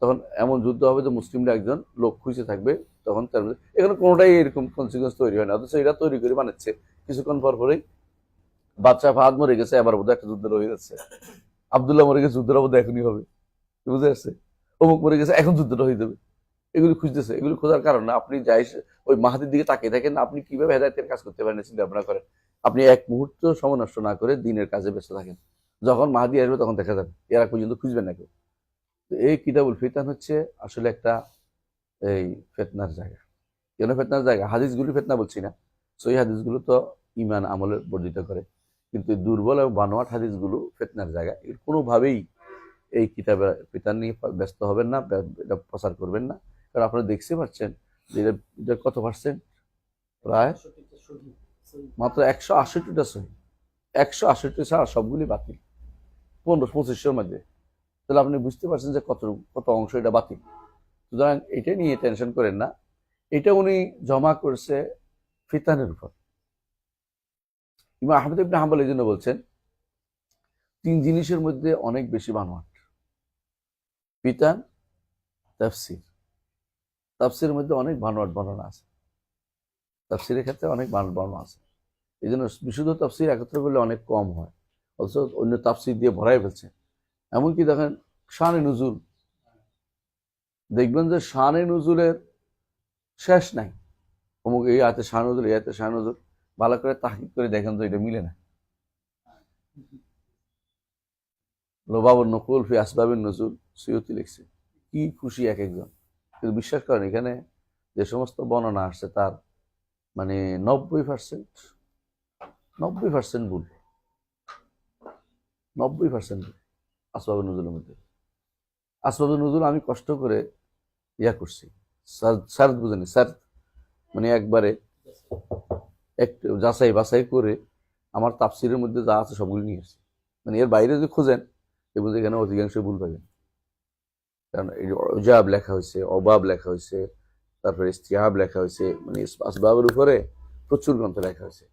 তখন এমন যুদ্ধ হবে যে মুসলিমরা একজন লোক খুঁজে থাকবে, তখন তার মধ্যে এখানে কোনোটাই এরকম কনসিকুয়েন্স তৈরি হয় না, অথচ এরা তৈরি করে বানাচ্ছে। কিছুক্ষণ পর পরেই বাচ্চা ফাহাদ মরে গেছে, এবার বোধহয় একটা যুদ্ধ হয়ে যাচ্ছে, আবদুল্লাহ মরে গেছে, যুদ্ধটা বোধহয় এখনই হবে, বুঝতে পারছে, অমুক মরে গেছে, এখন যুদ্ধটা হয়ে যাবে। এগুলি খুঁজতেছে, এগুলি খোঁজার কারণ না। আপনি যাই ওই মাহাদির দিকে তাকিয়ে থাকেন, আপনি কিভাবে হেদায়েতের কাজ করতে পারেন চিন্তা ভাবনা করেন। আপনি এক মুহূর্ত সময় নষ্ট না করে দিনের কাজে ব্যস্ত থাকেন, যখন মাহাদি আসবে তখন দেখা যাবে, এরা পর্যন্ত খুঁজবেন না কেউ। এই কিতাবুল ফিতান হচ্ছে আসলে একটা এই ফেতনার জায়গা। কেন ফেতনার জায়গা? হাদিসগুলি ফেতনা বলছি না, সই হাদিসগুলো তো ইমান আমলে বর্ধিত করে, কিন্তু দুর্বল এবং বানোয়াট হাদিসগুলো ফেতনার জায়গা। এর কোনোভাবেই এই কিতাবে ফিতান নিয়ে ব্যস্ত হবেন না, এটা প্রচার করবেন না। কারণ আপনারা দেখতে পাচ্ছেন যে এটা কত পার্সেন্ট, প্রায় মাত্র 168টা সহি, 168 ছাড়া সবগুলি বাতিল 1500-2500-এর মধ্যে। তাহলে আপনি বুঝতে পারছেন যে কত অংশ এটা বাতিল। সুতরাং এটা নিয়ে টেনশন করেন না, এটা উনি জমা করছে ফিতানের উপর। ইমাম আহমদ ইবনে হাম্বল এই জন্য বলছেন 3 জিনিসের মধ্যে অনেক বেশি বানোয়াট: ফিতান, তাফসির। তাফসিরের মধ্যে অনেক বানোয়াট বর্ণনা আছে, তাফসিরের ক্ষেত্রে অনেক বানোয়াট বর্ণনা আছে। এই জন্য বিশুদ্ধ তাফসির একত্র করলে অনেক কম হয়, অথচ অন্য তাফসির দিয়ে ভরাই ফেলছে। এমনকি দেখেন শানে নুজুল, দেখবেন যে শানে নুজুলের শেষ নাই। অমুক এই আয়াতে শান নজুল, এই আয়াতে শান নজুল, ভালো করে তাহকিক করে দেখেন তো এটা মিলে না। লোবাবুন নকুল ফি আসবাবিন নজুল সুয়ুতি লিখছে, কি খুশি এক একজন। কিন্তু বিশ্বাস করেন এখানে যে সমস্ত বর্ণনা আসছে তার মানে 90% ভুল, 90% ভুল আসবাবুন নজুলের মধ্যে। আসবাবুন নজুল আমি কষ্ট করে ইয়া করছি, সার্চ বুঝেনি, সার্চ মানে একবারে একটু যাচাই বাছাই করে আমার তাফসিরের মধ্যে যা আছে সবগুলো নিয়ে আসছি। মানে এর বাইরে যদি খোঁজেন এগুলো এখানে অধিকাংশ ভুল পাবেন। কারণ অজাব লেখা হয়েছে, অবাব লেখা হয়েছে, তারপরে ইস্তিহাব লেখা হয়েছে, মানে আসবাবের উপরে প্রচুর গ্রন্থ লেখা হয়েছে।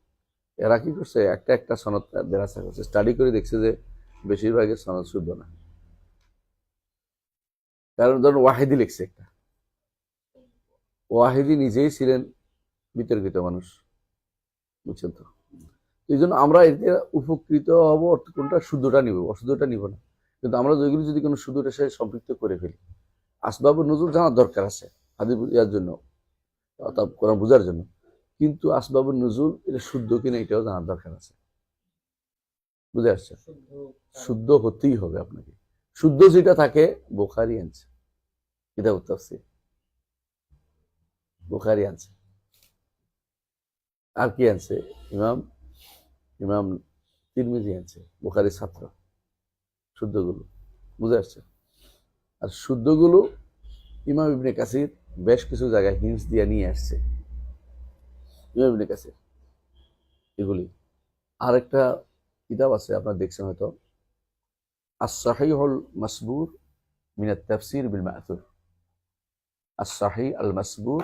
এরা কি করছে, একটা একটা সনদ বেরাসা করছে, স্টাডি করে দেখছে যে বেশিরভাগের সনদ শুদ্ধ না। কারণ ধরুন ওয়াহিদি লিখছে একটা, ওয়াহিদি নিজেই ছিলেন বিতর্কিত মানুষ, বুঝছেন তো। এই জন্য আমরা এতে উপকৃত হব, কোনটা শুদ্ধটা নিব, অশুদ্ধটা নিব না। কিন্তু আমরা যেগুলো যদি কোনো শুদ্ধটার সাথে সম্পৃক্ত করে ফেলি, আসবাবুন নুজুল জানার দরকার আছে হাদিস ইয়ার জন্য, অর্থাৎ কোরআন বোঝার জন্য, কিন্তু আসবাবুন নুজুল এটা শুদ্ধ কিনা এটাও জানার দরকার আছে। বুঝে আসছে? শুদ্ধ হতেই হবে আপনাকে। শুদ্ধ যেটা থাকে বুখারী আনছে, কিতাবুত তাফসীর বুখারী আনছে, আর কি আনছে, ইমাম ইমাম তিরমিজি আনছে, বুখারীর ছাত্র, শুদ্ধগুলো। বুঝে আসছে? আর শুদ্ধগুলো ইমাম ইবনে কাসির বেশ কিছু জায়গায় হিন্স দিয়ে নিয়ে আসছে, ইমাম ইবনে কাসির এগুলি। আর একটা কিতাব আছে আপনারা দেখছেন হয়তো, আস-সাহিহুল মাসবুর মিন আত-তাফসীর বিল মা'থুর, আস-সাহিহ আল মাসবুর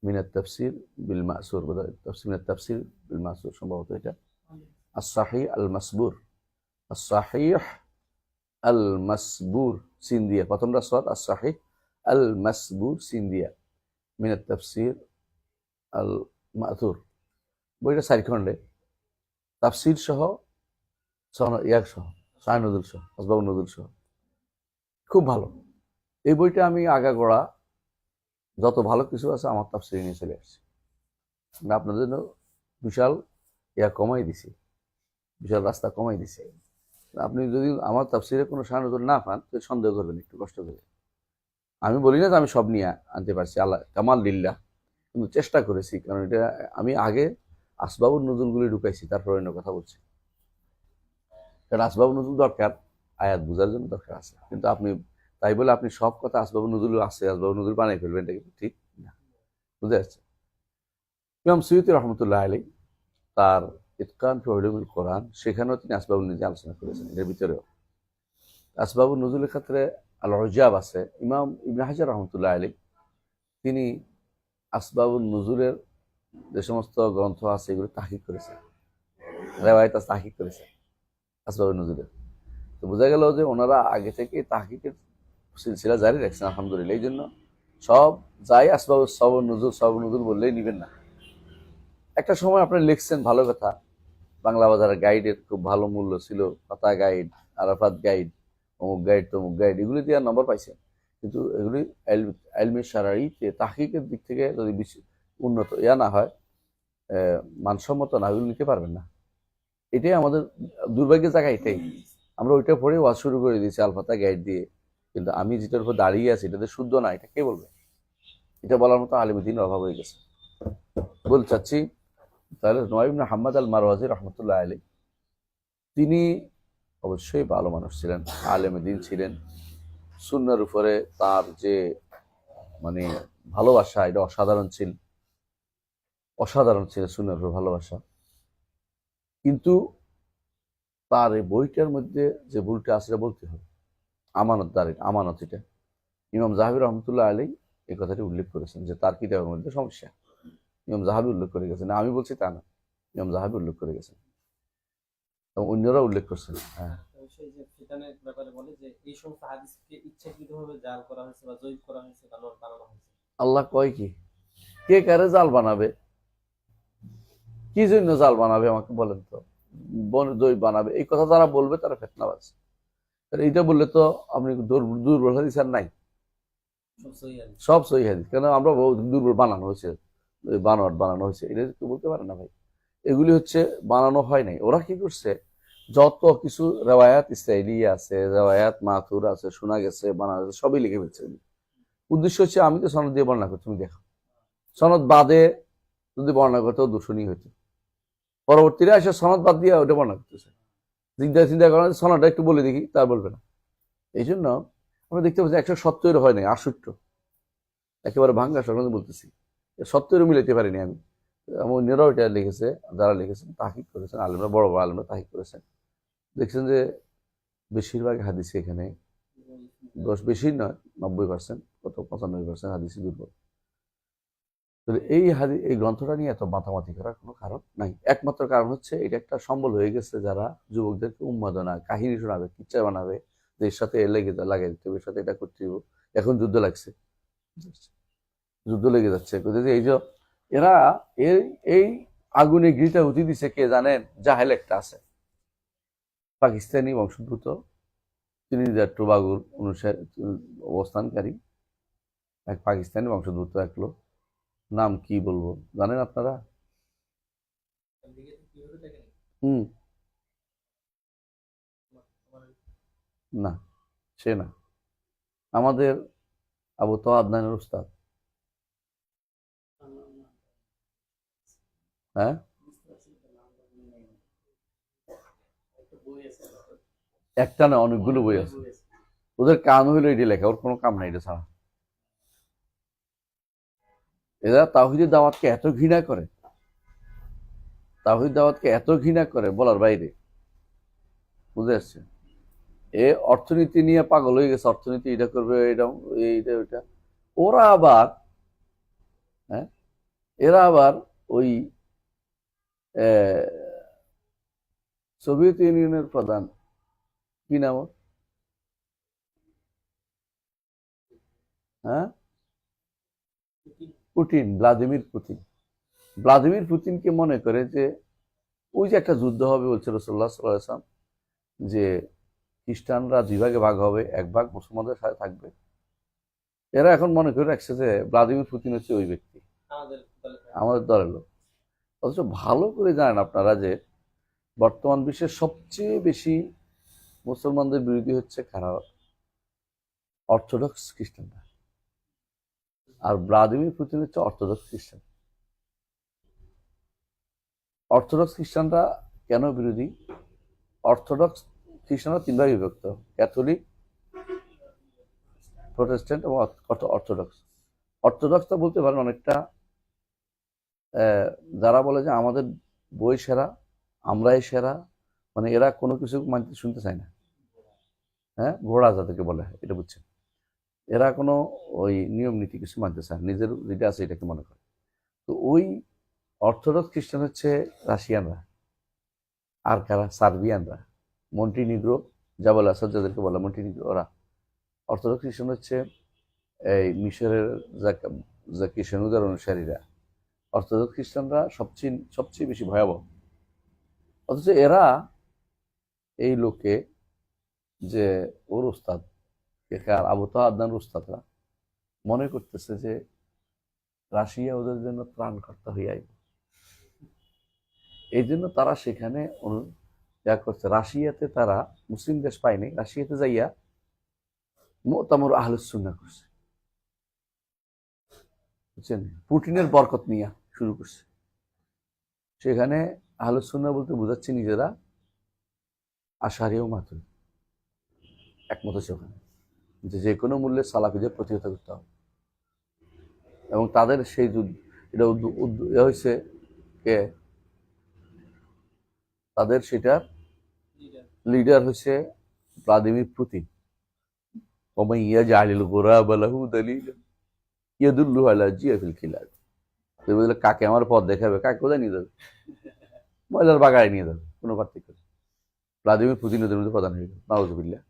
মিন আত-তাফসীর বিল মা'সুর, বোধহয় তাফসীর মিন আত-তাফসীর বিল মা'সুর সম্ভবত এটা। আস-সাহিহ আল মাসবুর, আস-সাহিহ আল মাসবুর সিন দিয়া, প্রথমটা সাদ, আস-সাহিহ আল মাসবুর সিন দিয়া, মিন আত-তাফসীর আল মা'থুর। বইটা 4 খণ্ডে, তাফসীর সহ, ইয়াক সহ, শাহ নজুল সহ, আসবাবুন নজুল সহ, খুব ভালো। এই বইটা আমি আগাগোড়া যত ভালো কিছু আছে আমার তাফসীরে নিয়ে চলে আসছি। আপনাদের জন্য বিশাল ইয়া কমাই দিছি, বিশাল রাস্তা কমাই দিছি। আপনি যদি আমার তাফসীরে কোনো শাহ নজুল না পান তো সন্দেহ করবেন একটু কষ্ট করে। আমি বলি না যে আমি সব নিয়ে আনতে পারছি, আল্লাহ কামাল লিল্লাহ, কিন্তু চেষ্টা করেছি। কারণ এটা আমি আগে আসবাবুন নজুলগুলি ঢুকাইছি, তারপর অন্য কথা বলছি। কারণ আসবাবুন নজুল দরকার, আয়াত বোঝার জন্য দরকার আছে। কিন্তু আপনি তাই বলে আপনি সব কথা আসবাবুন নজুল আছে, আসবাবুন নজুল বানাই ফেলবেন, এটা কিন্তু ঠিক না। বুঝতে পারছে? ইমাম সুয়ুতী রহমতুল্লাহ আলাইহি তার ইতকান ফি উলুমুল কোরআন, সেখানেও তিনি আসবাবুন নজুল আলোচনা করেছেন। এর ভিতরেও আসবাবুন নজুলের ক্ষেত্রে আল উজাব আছে। ইমাম ইবনে হাজার রহমতুল্লাহ আলাইহি তিনি আসবাবুন নজুলের যে সমস্ত গ্রন্থ আছে এগুলো তাহকিক করেছেন, রেওয়ায়েত তাহকিক করেছেন আসবাবুন নজুলের। তো বোঝা গেল যে ওনারা আগে থেকে তাহকিকের সিলসিলা জারি রাখছেন, আলহামদুলিল্লাহ। এই জন্য সব যাই সবুন নজুল বললেই নিবেন না। একটা সময় আপনি লিখছেন, ভালো কথা, বাংলা বাজারের গাইডের খুব ভালো মূল্য ছিল, পাতা গাইড, আরাফাত গাইড, অমুক গাইড তমুক গাইড, এগুলি দিয়ে নম্বর পাইছেন। কিন্তু এগুলি এলমে শারঈতে তাহকিকের দিক থেকে যদি উন্নত ইয়া না হয়, মানসম্মত না, এগুলো নিতে পারবেন না। এটাই আমাদের দুর্ভাগ্যের জায়গা, এটাই। আমরা ওইটা পড়ে ওয়াজ শুরু করে দিয়েছি আলফাতা গাইড দিয়ে, কিন্তু আমি যেটার উপর দাঁড়িয়ে আছি এটাতে শুদ্ধ না, এটা কে বলবে? এটা বলার মতো আলেমের দিনের অভাব হয়ে গেছে। বলতে চাচ্ছি তাহলে নুআইম ইবনে হাম্মাদ আল মারওয়াজি রহমতুল্লাহ আলাইহি তিনি অবশ্যই ভালো মানুষ ছিলেন, আলেমে দ্বীন ছিলেন। সুন্নাহর উপরে তার যে মানে ভালোবাসা, এটা অসাধারণ ছিল, অসাধারণ ছিল সুন্নাহর উপর ভালোবাসা। কিন্তু তার এই বইটার মধ্যে যে ভুলটা আছে বলতে হবে, আমানত এটা ইমাম যাহাবী রহমতুল্লাহ আলাইহি এই কথাটি উল্লেখ করেছেন যে তার কিতাবের মধ্যে সমস্যা। ইমাম যাহাবী উল্লেখ করে গেছেন, আমি বলছি তা না, ইমাম যাহাবী উল্লেখ করে গেছেন এবং অন্যরা উল্লেখ করছেন। হ্যাঁ, আল্লাহ কয় কি, কে কারে জাল বানাবে, কি জন্য জাল বানাবে আমাকে বলেন তো? দই বানাবে, এই কথা যারা বলবে তারা ফিতনাবাজ। এইটা বললে তো আপনি দুর্বল হাদিস আর নাই, সব সহি হাদিস। কেন আমরা দুর্বল বানানো হয়েছে, বানোয়াট বানানো হয়েছে, এটা কেউ বলতে পারে না ভাই। এগুলি হচ্ছে বানানো হয় নাই। ওরা কি করছে, যত কিছু রেওয়ায়াত ইসরাইলিয়া আছে, রেওয়ায়াত মাথুর আছে, শোনা গেছে, বানানো আছে, সবই লিখে ফেলছে। উদ্দেশ্য হচ্ছে আমি তো সনদ দিয়ে বর্ণনা করছি, তুমি দেখো সনদ বাদে যদি বর্ণনা করতে দূষণই হইতো। পরবর্তীতে এসে সনদ বাদ দিয়ে ওটা বর্ণনা করতেছে, চিন্তা করেন সনদটা একটু বলে দেখি, তার বলবে না। এই জন্য আমরা দেখতে পাচ্ছি 170 হয় নাই, 68 একেবারে ভাঙ্গা সনদ বলতেছি, 70 মিলাইতে পারিনি আমি। অন্যরাও এটা লিখেছে, যারা লিখেছেন তাহকিক করেছেন, আলেমরা, বড় বড় আলেমরা তাহকিক করেছেন, দেখছেন যে বেশিরভাগ হাদিসে এখানে বেশি নয়, 90%, কত 95% হাদিসই দুর্বল। এই গ্রন্থটা নিয়ে এত মাতামাতি করার কোনো কারণ নাই। একমাত্র কারণ হচ্ছে এটা একটা সম্বল হয়ে গেছে, যারা যুবকদেরকে উন্মাদনা, কাহিনী শোনাবে, কিচ্ছা বানাবে, যে এর সাথে লাগাই দিতে হবে, এর সাথে এটা করতে হবে। এখন যুদ্ধ লাগছে, যুদ্ধ লেগে যাচ্ছে। এই যে এরা এই আগুনে গিরিটা উঠি দিছে কে জানেন? জাহেল একটা আছে, পাকিস্তানি বংশোদ্ভূত, ত্রিনিদাদ টোবাগোর অবস্থানকারী এক পাকিস্তানি বংশোদ্ভূত এক লোক, নাম কি বলবো জানেন আপনারা? হুম, না, সে না, আমাদের আবু তো আদনানের উস্তাদ। হ্যাঁ, একটা না, অনেকগুলো বই আছে। ওদের কাম হইলো এটি লেখা, ওর কোনো কাম নাই এটা ছাড়া। এরা তাওহীদের দাওয়াতকে এত ঘৃণা করে, তাওহীদ দাওয়াতকে এত ঘৃণা করে বলার বাইরে। বুঝে আসছে? এ অর্থনীতি নিয়ে পাগল হয়ে গেছে, অর্থনীতি এটা করবে, এটা এইটা ওইটা। ওরা আবার হ্যাঁ, এরা আবার ওই সোভিয়েত ইউনিয়নের প্রধান কি নাম ওর? হ্যাঁ, পুতিন, ভ্লাদিমির পুতিন। ভ্লাদিমির পুতিনকে মনে করে যে ওই যে একটা যুদ্ধ হবে বলছে রাসূলুল্লাহ সাল্লাল্লাহু আলাইহি ওয়াসাল্লাম, যে খ্রিস্টানরা 2 ভাগে ভাগ হবে, 1 ভাগ মুসলমানদের সাথে থাকবে। এরা এখন মনে করে রাখছে যে ভ্লাদিমির পুতিন হচ্ছে ওই ব্যক্তি, আমাদের দলের লোক। অথচ ভালো করে জানেন আপনারা যে বর্তমান বিশ্বের সবচেয়ে বেশি মুসলমানদের বিরোধী হচ্ছে কারা? অর্থোডক্স খ্রিস্টানরা। আর ভ্লাদিমির পুতিন হচ্ছে অর্থোডক্স খ্রিস্টান। অর্থোডক্স খ্রিস্টানরা কেন বিরোধী? অর্থোডক্স খ্রিস্টানরা 3 ভাগে বিভক্ত: ক্যাথলিক, প্রোটেস্ট্যান্ট এবং অর্থোডক্স। অর্থোডক্সটা বলতে পারেন অনেকটা যারা বলে যে আমাদের বই সেরা, আমরাই সেরা, মানে এরা কোনো কিছু মানতে শুনতে চায় না। হ্যাঁ, ঘোড়া যাদেরকে বলে, এটা বুঝছেন? এরা কোনো ওই নিয়ম নীতি কিছু মানতে চায়, নিজের যেটা আছে এটাকে মনে করে। তো ওই অর্থোডক্স খ্রিস্টান হচ্ছে রাশিয়ানরা, আর কারা? সার্বিয়ানরা, মন্টিনিগ্রো, জাবাল আসাদ যাদেরকে বলে মন্টিনিগ্রো, ওরা। অর্থোডক্স খ্রিস্টান হচ্ছে এই মিশরের জাকি সেনুদার অনুসারীরা। অর্থোডক্স খ্রিস্টানরা সবচেয়ে বেশি ভয়াবহ। অথচ এরা এই লোকে, যে ওর উস্তাদ আবু তো আদনান উস্তাদরা মনে করতেছে যে রাশিয়া ওদের জন্য ত্রাণকর্তা হইয়াই, এই জন্য তারা সেখানে যা করছে। রাশিয়াতে তারা মুসলিম দেশ পায়নি, রাশিয়াতে যাইয়া মুতামর আহলুস সুন্নাহ করছে, বুঝছেন? পুটিনের বরকত নিয়ে শুরু করছে। সেখানে আহলুস সুন্নাহ বলতে বোঝাচ্ছে নিজেরা আশারী ও মাতুরী একমত হচ্ছে ওখানে, যে কোনো মূল্যে সালাফিদের প্রতিহত করতে হবে। এবং তাদের সেই যুদ্ধ, এটা হয়েছে কে? তাদের সেটা লিডার হয়েছে ভ্লাদিমির পুতিন। কাকে আমার পথ দেখাবে, কাকে কোথায় নিয়ে যাবে? ময়লার বাগায় নিয়ে যাবে, কোনো পার্থক্য নেই। ভ্লাদিমির পুতিন ওদের মধ্যে প্রধান হয়ে গেল, নাউজুবিল্লাহ।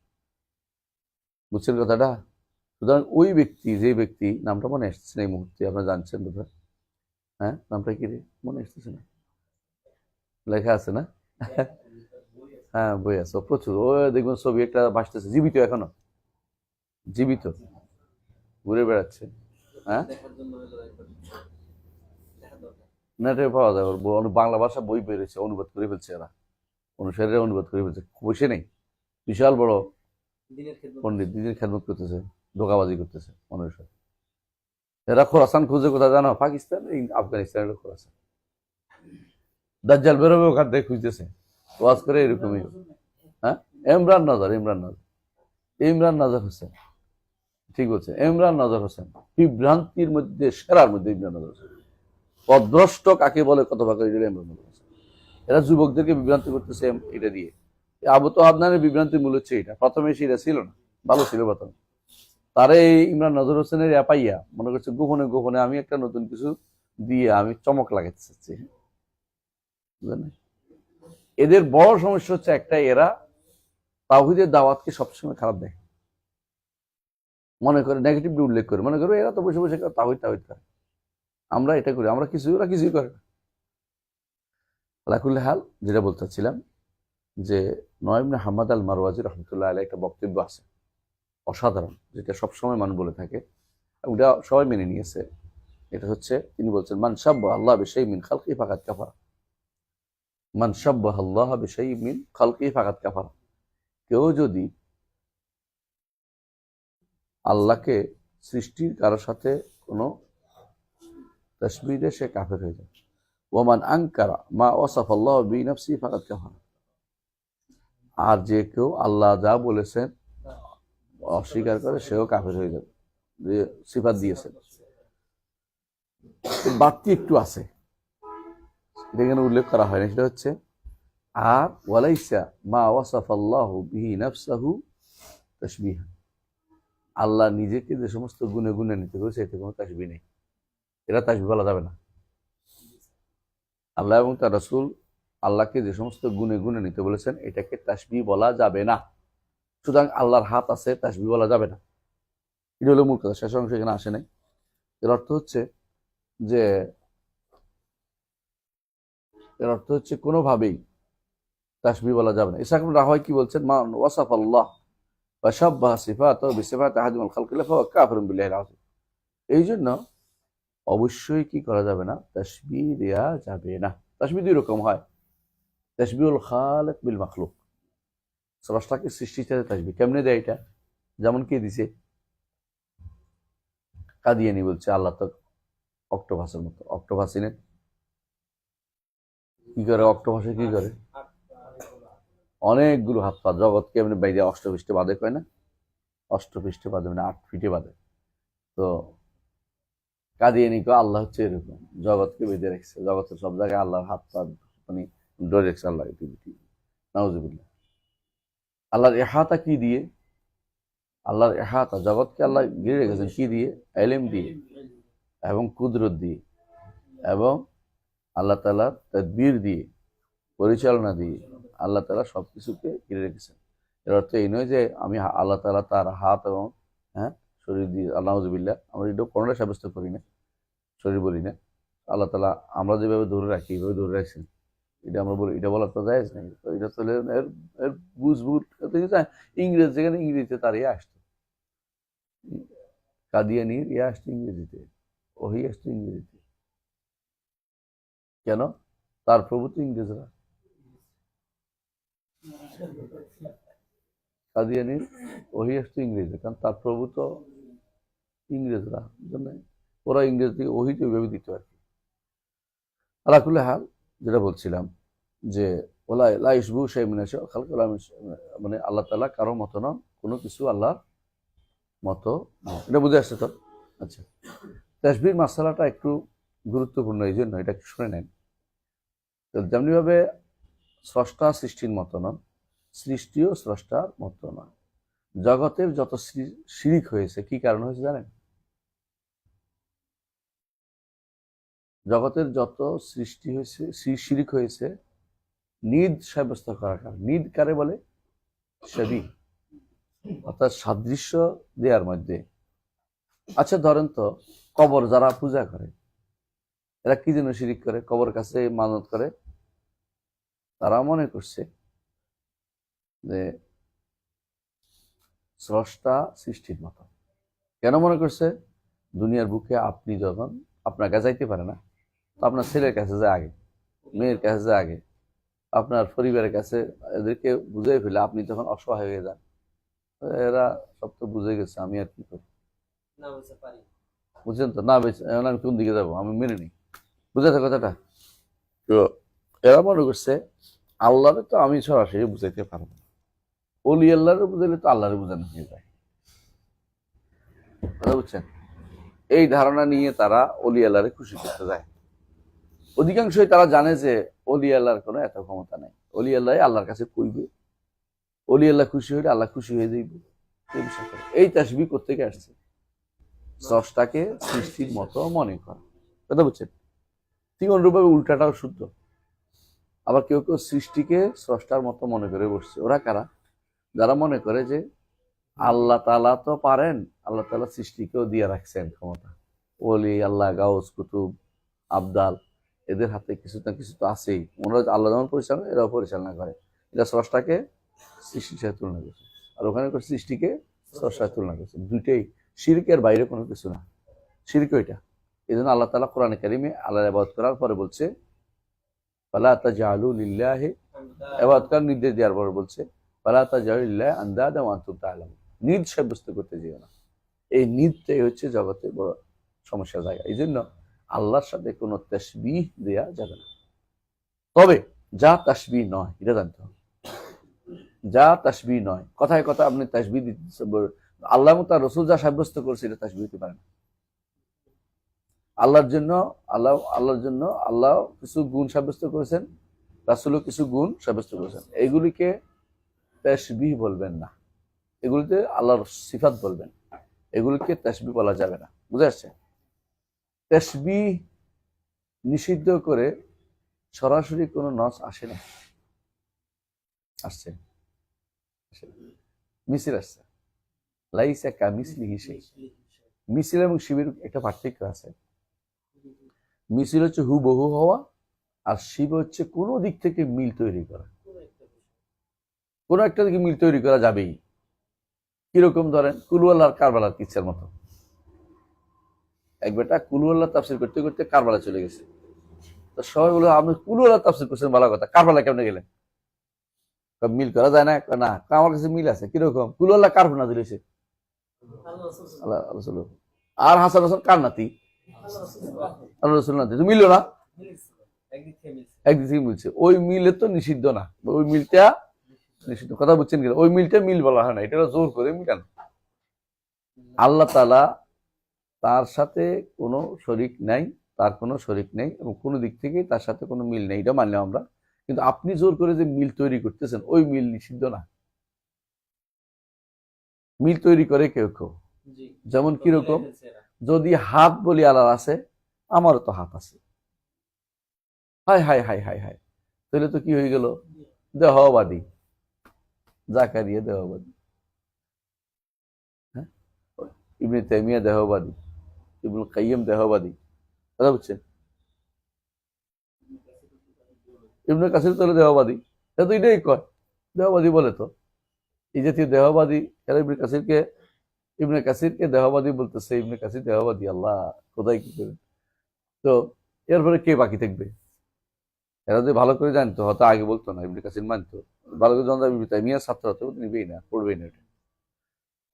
বুঝছেন কথাটা? সুতরাং ওই ব্যক্তি, যে ব্যক্তি নামটা মনে আসছে না এই মুহূর্তে, আপনারা জানছেন বোধহয়। হ্যাঁ, নামটা কি রে? মনে আসতেছে না, লেখা আছে না? হ্যাঁ বই আছে, ও প্রচুর। ও দেখবেন ছবি একটা ভাসতেছে, জীবিত এখনো, জীবিত ঘুরে বেড়াচ্ছে। হ্যাঁ, নেটে পাওয়া যায়। ওর বাংলা ভাষা বই বেরিয়েছে, অনুবাদ করে ফেলছে এরা, অনুসারীরা অনুবাদ করে ফেলছে, বসে নেই। বিশাল বড় পণ্ডিত, দিনের খেদমত করতেছে, ধোকাবাজি করতেছে মানুষের সাথে। এরা খোরাসান খুঁজে কোথায় জানো? পাকিস্তান, এই আফগানিস্তানের খোরাসান। দাজ্জাল বেরোবে ওখান থেকে খুঁজতেছে, ওয়াজ করে এরকমই। হ্যাঁ, ইমরান নজর, ইমরান নজর, ইমরান নজর হোসেন, ঠিক বলছে, ইমরান নজর হোসেন বিভ্রান্তির মধ্যে সেরার মধ্যে ইমরান নজর হোসেন। পদভ্রষ্ট কাকে বলে কত ভাগ ইমরান নজর হোসেন। এরা যুবকদেরকে বিভ্রান্তি করতেছে এটা দিয়ে। আবু তো আদনানের বিভ্রান্তির মূল হচ্ছে এটা। প্রথমে সেটা ছিল না, ভালো ছিল প্রথমে। তারে এই ইমরান নজর হোসেনের পাইয়া মনে করছে গোপনে গোপনে আমি একটা নতুন কিছু দিয়ে আমি চমক লাগাতে চাচ্ছি। এদের বড় সমস্যা হচ্ছে একটাই, এরা তাওহীদের দাওয়াতকে সবসময় খারাপ দেখে, মনে করে নেগেটিভলি উল্লেখ করে, মনে করে এরা তো বসে বসে তাওহীদ তাওহীদ করে, আমরা এটা করি, আমরা কিছুই, ওরা কিছুই করে না। আলাকুল্লি হাল, যেটা বলতে চাচ্ছিলাম যে নয় ইবনে হাম্মাদ আল মারওয়াজি রহমতুল্লাহ আলাইহি একটা বক্তব্য আছে অসাধারণ, যেটা সবসময় মানুষ বলে থাকে, ওটা সবাই মেনে নিয়েছে। এটা হচ্ছে, তিনি বলছেন, মান শাব্বাহা আল্লাহ বিশাইইন মিন খালকিহি ফাকাদ কাফারা। মান শাব্বাহা আল্লাহ বিশাইইন মিন খালকিহি ফাকাদ কাফারা। কেউ যদি আল্লাহকে সৃষ্টির কারোর সাথে কোনো তাশবীহ দেয়, সে কাফের হয়ে যায়। ওমান আনকারা মা ওয়াসাফা আল্লাহু বিনাফসিহি ফাকাদ কাফারা। আর যে কেউ আল্লাহ যা বলেছেন অস্বীকার করে, সেও কাফের হয়ে যাবে, যে সিফাত দিয়েছেন। বাড়তি একটু আছে, এটা এখানে উল্লেখ করা হয় না, সেটা হচ্ছে, আর ওয়ালাইসা মা ওয়াসাফা আল্লাহু বিহি নাফসাহু তাশবীহা। আল্লাহ নিজেকে যে সমস্ত গুণে গুণে নিতে করেছে, এতে কোনো তাশবীহ নেই, এটা তাশবীহ বলা যাবে না। আল্লাহ এবং তার রাসূল আল্লাহকে যে সমস্ত গুণে গুণে নিতে বলেছেন, এটাকে তাশবীহ বলা যাবে না। সুতরাং আল্লাহর হাত আছে, তাশবীহ বলা যাবে না। এটা হলো মূল কথা, শেষ অংশ এখানে আসে নাই। এর অর্থ হচ্ছে যে, কোনোভাবেই তাশবীহ বলা যাবে না। ইসহাক ইবনে রাহওয়াই কি বলছেন, মান ওয়াসাফা আল্লাহ ওয়া শাব্বাহা সিফাতাহু বিসিফাতি আহাদিন মিনাল খালকি ফাহুয়া কাফিরুন বিল্লাহিল আযীম। এই জন্য অবশ্যই কি করা যাবে না, তাশবীহ দেয়া যাবে না। তাশবীহ দুই রকম হয়, তাশবীহুল খালিক বিল মাখলুক, স্রষ্টাকে সৃষ্টির সাথে তাশবীহ। কেমনে দেয় এটা? যেমন কে দিছে? কাদিয়ানি বলছে আল্লাহ তো অক্টোপাসের মতো। অক্টোপাস এনে কি করে? অক্টোপাসে কি করে? অনেকগুলো হাত পা, জগৎকে এমনি বাইরে অষ্টপৃষ্ঠে বাঁধে, কয় না? অষ্টপৃষ্ঠে বাঁধে মানে 8 ফিটে বাঁধে। তো কাদিয়ানি কয় আল্লাহ হচ্ছে এরকম, জগৎকে বেঁধে রেখেছে, জগতের সব জায়গায় আল্লাহর হাত পা মানে ধরে রেখেছে আল্লাহ। নাউজুবিল্লাহ। আল্লাহর ইহাতা কি দিয়ে? আল্লাহর ইহাতা, জগৎকে আল্লাহ ঘিরে রেখেছেন কি দিয়ে? ইলম দিয়ে এবং কুদরত দিয়ে এবং আল্লাহ তাআলার তাদবীর দিয়ে, পরিচালনা দিয়ে আল্লাহ তাআলা সবকিছুকে ঘিরে রেখেছেন। এর অর্থ এই নয় যে আমি আল্লাহ তাআলা তার হাত এবং শরীর দিয়ে, নাউজুবিল্লাহ, আমরা এটা কোনোটা সাব্যস্ত করি না, শরীর বলি না। আল্লাহ তাআলা আমরা যেভাবে ধরে রাখি, এইভাবে ধরে রাখছেন, এটা আমরা বলি, এটা বলা তো জায়েজ নাই। তো এটা চলে এর এর বুঝবুট ইংরেজ, যেখানে ইংরেজিতে তার আসতো, কাদিয়ানির আসতো ইংরেজিতে, ওহি আসতো ইংরেজিতে। কেন? তার প্রভু তো ইংরেজরা। কাদিয়ানির ওহি আসতো ইংরেজিতে, কারণ তার প্রভু তো ইংরেজরা, জন্য ওরা ইংরেজ থেকে ওহিতে ওইভাবে দিত আর কি। আলাকুল্লি হাল, যেটা বলছিলাম যে ওলা লা ইশবু শাইউন মিনাশ খালকি, মানে আল্লাহ তাআলা কারো মতো নন, কোনো কিছু আল্লাহর মতো নয়। এটা বুঝে আসছে তো? আচ্ছা, তাশবীহর মাসালাটা একটু গুরুত্বপূর্ণ, এই জন্য এটা শুনে নেন। যেমনিভাবে স্রষ্টা সৃষ্টির মতো নন, সৃষ্টিও স্রষ্টার মতো নয়। জগতের যত শিরিক হয়েছে, কি কারণ হয়েছে জানেন? জগতের যত সৃষ্টি হয়েছে, শিরিক হয়েছে, নিদ সাব্যস্ত করার কারণ। নিদ কারে বলে? শাবিহ, অর্থাৎ সাদৃশ্য দেওয়ার মধ্যে। আচ্ছা ধরেন তো, কবর যারা পূজা করে, এরা কি জন্য শিরিক করে? কবর কাছে মানত করে, তারা মনে করছে যে স্রষ্টা সৃষ্টির মতো। কেন মনে করছে? দুনিয়ার বুকে আপনি যখন আপনার কাছে যাইতে পারে না, তো আপনার ছেলের কাছে যায় আগে, মেয়ের কাছে যায় আগে, আপনার পরিবারের কাছে, এদেরকে বুঝাই ফেলে আপনি তখন অসহায় হয়ে যান। এরা সব তো বুঝে গেছে, আমি আর কি করি, বুঝছেন তো? না বেঁচে এখন আমি কোন দিকে যাবো, আমি মেনে নিই। বুঝেছে কথাটা? তো এরা মনে করছে আল্লাহরে তো আমি সরাসরি বুঝাইতে পারবো, অলি আল্লাহরে বুঝাইলে তো আল্লাহরে বুঝানো হয়ে যায়। কথা বুঝছেন? এই ধারণা নিয়ে তারা অলি আল্লাহরে খুশি করতে যায়। অধিকাংশই তারা জানে যে অলি আল্লাহর কোনো এত ক্ষমতা নেই, অলি আল্লাহ আল্লাহর কাছে কইবে, অলি আল্লাহ খুশি হইলে আল্লাহ খুশি হয়ে যাইবে। এই বিষয় করে এই তাসবিহ করতে আসছে স্রষ্টাকে সৃষ্টির মতো মনে করা। কথা বুঝছেন? ঠিক অনুরূপভাবে উল্টাটাও শুদ্ধ। আবার কেউ কেউ সৃষ্টিকে স্রষ্টার মতো মনে করে বসছে। ওরা কারা? যারা মনে করে যে আল্লাহ তাআলা তো পারেন, আল্লাহ তাআলা সৃষ্টিকেও দিয়ে রাখছেন ক্ষমতা। ওলি আল্লাহ, গাউস, কুতুব, আবদাল, এদের হাতে কিছু না কিছু তো আছেই। ওনারা আল্লাহ যেমন পরিচালনা, এরাও পরিচালনা করে। এটা স্রষ্টাকে সৃষ্টির সাথে তুলনা করছে, আর ওখানে সৃষ্টিকে স্রষ্টার তুলনা করছে। দুইটাই শিরকের বাইরে কোনো কিছু না, শিরক ওইটা। এই জন্য আল্লাহ তাআলা কোরআনে কারিমে আল্লাহর ইবাদত করার পরে বলছে ফালা তাজআলু লিল্লাহি, ইবাদত করার নির্দেশ দেওয়ার পরে বলছে ফালা তাজআলু লিল্লাহি আনদাদা ওয়া আনতুম তা'লামুন, নিদ সাব্যস্ত করতে যেও না। এই নিদটাই হচ্ছে জগতে বড় সমস্যার জায়গা। এই জন্য আল্লাহর সাথে কোনো তাসবিহ দেয়া যাবে না। তবে যা তাসবিহ নয় এটা জানতে হবে, যা তাসবিহ নয়। কথায় কথা আপনি তাসবিহ দিতে, আল্লাহ এবং তার রাসূল যা সাব্যস্ত করছে এটা তাসবিহ হতে পারে না। আল্লাহর জন্য আল্লাহ কিছু গুণ সাব্যস্ত করেছেন, রাসূলও কিছু গুণ সাব্যস্ত করেছেন। এইগুলিকে তাসবিহ বলবেন না, এগুলিতে আল্লাহর সিফাত বলবেন, এগুলিকে তাসবিহ বলা যাবে না। বুঝে আসছে? তাসবিহ নিষিদ্ধ করে সরাসরি কোনো নস আসে না। আসছে মিছিল আসছে, লাইসা কামিসলিহি শাই। মিছিল এবং শিবের একটা পার্থক্য আছে। মিছিল হচ্ছে হুবহু হওয়া, আর শিব হচ্ছে কোনো দিক থেকে মিল তৈরি করা। কোনো একটা দিকে মিল তৈরি করা যাবেই। কিরকম? ধরেন কুলওয়াল্লাহর কারবালার কিচ্ছার মতো। এক বেটা কুলওয়াল্লাহ তাফসীর করতে করতে কারবালা চলে গেছে। তো সবাই বলে আপনি কুলওয়াল্লাহ তাফসীর করছেন, ভালো কথা, কারবালা কেমনে গেলেন? মিল করা যায় না। না, আমার কাছে মিল আছে। কিরকম? কুলওয়াল্লাহ কার নাজিল হয়েছে? আল্লাহ রাসূল। আর হাসান হাসান কার নাতি? আল্লাহ রাসূল নাতি। তো মিললো না, একদিক থেকে মিলছে। ওই মিলে তো নিষিদ্ধ না, ওই মিলটা নিষিদ্ধ। কথা বুঝছেন কিনা? ওই মিলটা মিল বলা হয় না, এটা জোর করে মিলানো। আল্লাহ তাআলা তার সাথে কোনো শরীক নাই, তার কোনো শরীক নেই, এবং কোনো দিক থেকে তার সাথে কোনো মিল নেই, এটা মানলাম আমরা। কিন্তু আপনি জোর করে যে মিল তৈরি করতেছেন, ওই মিল নিষিদ্ধ না। মিল তৈরি করে কেউ কেউ। যেমন কিরকম? যদি হাত বলি আল্লাহর আছে, আমারও তো হাত আছে, হায় হায় হায় হায় হায়, তাহলে তো কি হয়ে গেল? দেহবাদী, জাকারিয়া দেহবাদী, হ্যাঁ, ইবনে তাইমিয়া দেহবাদী, ইবনুল কাইয়্যিম দেহবাদী। কথা বুঝছেন? ইবনে কাসির তো দেহবাদী, তা তো এটাই কয়, দেহবাদী বলে তো। এই জাতীয় দেহবাদী এরা ইবনে কাসিরকে দেহবাদী বলতেছে। ইবনে কাসির দেহবাদী, আল্লাহ কোথায় কি করে। তো এরপরে কে বাকি থাকবে? এরা যদি ভালো করে জানতো হয়তো আগে বলতো না, ইবনে কাসির মানতো। ভালো করে জানতো ইবনে তাইমিয়ার ছাত্র হতো, নিবেই না, পড়বেই না এটা।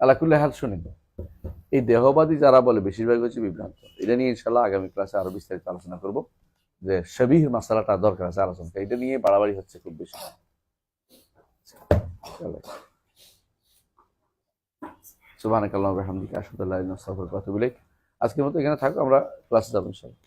আল্লাহ কুল্লি হাল। শুনেন, এই দেহবাদী যারা বলে বেশিরভাগ হচ্ছে বিভ্রান্ত। এটা নিয়ে ইনশাল্লাহ আগামী ক্লাসে আরো বিস্তারিত আলোচনা করব, যে শবীহ মাসালাটা দরকার আছে আলোচনা। এটা নিয়ে বাড়াবাড়ি হচ্ছে খুব বেশি। সুবহানাকাল্লাহু ওয়া বিহামদিকা আশহাদু আল্লা ইলাহা ইল্লা আনতা আস্তাগফিরুকা ওয়া আতুবু ইলাইক। আজকের মতো এখানে থাকো, আমরা ক্লাসে যাবো ইনশাআল্লাহ।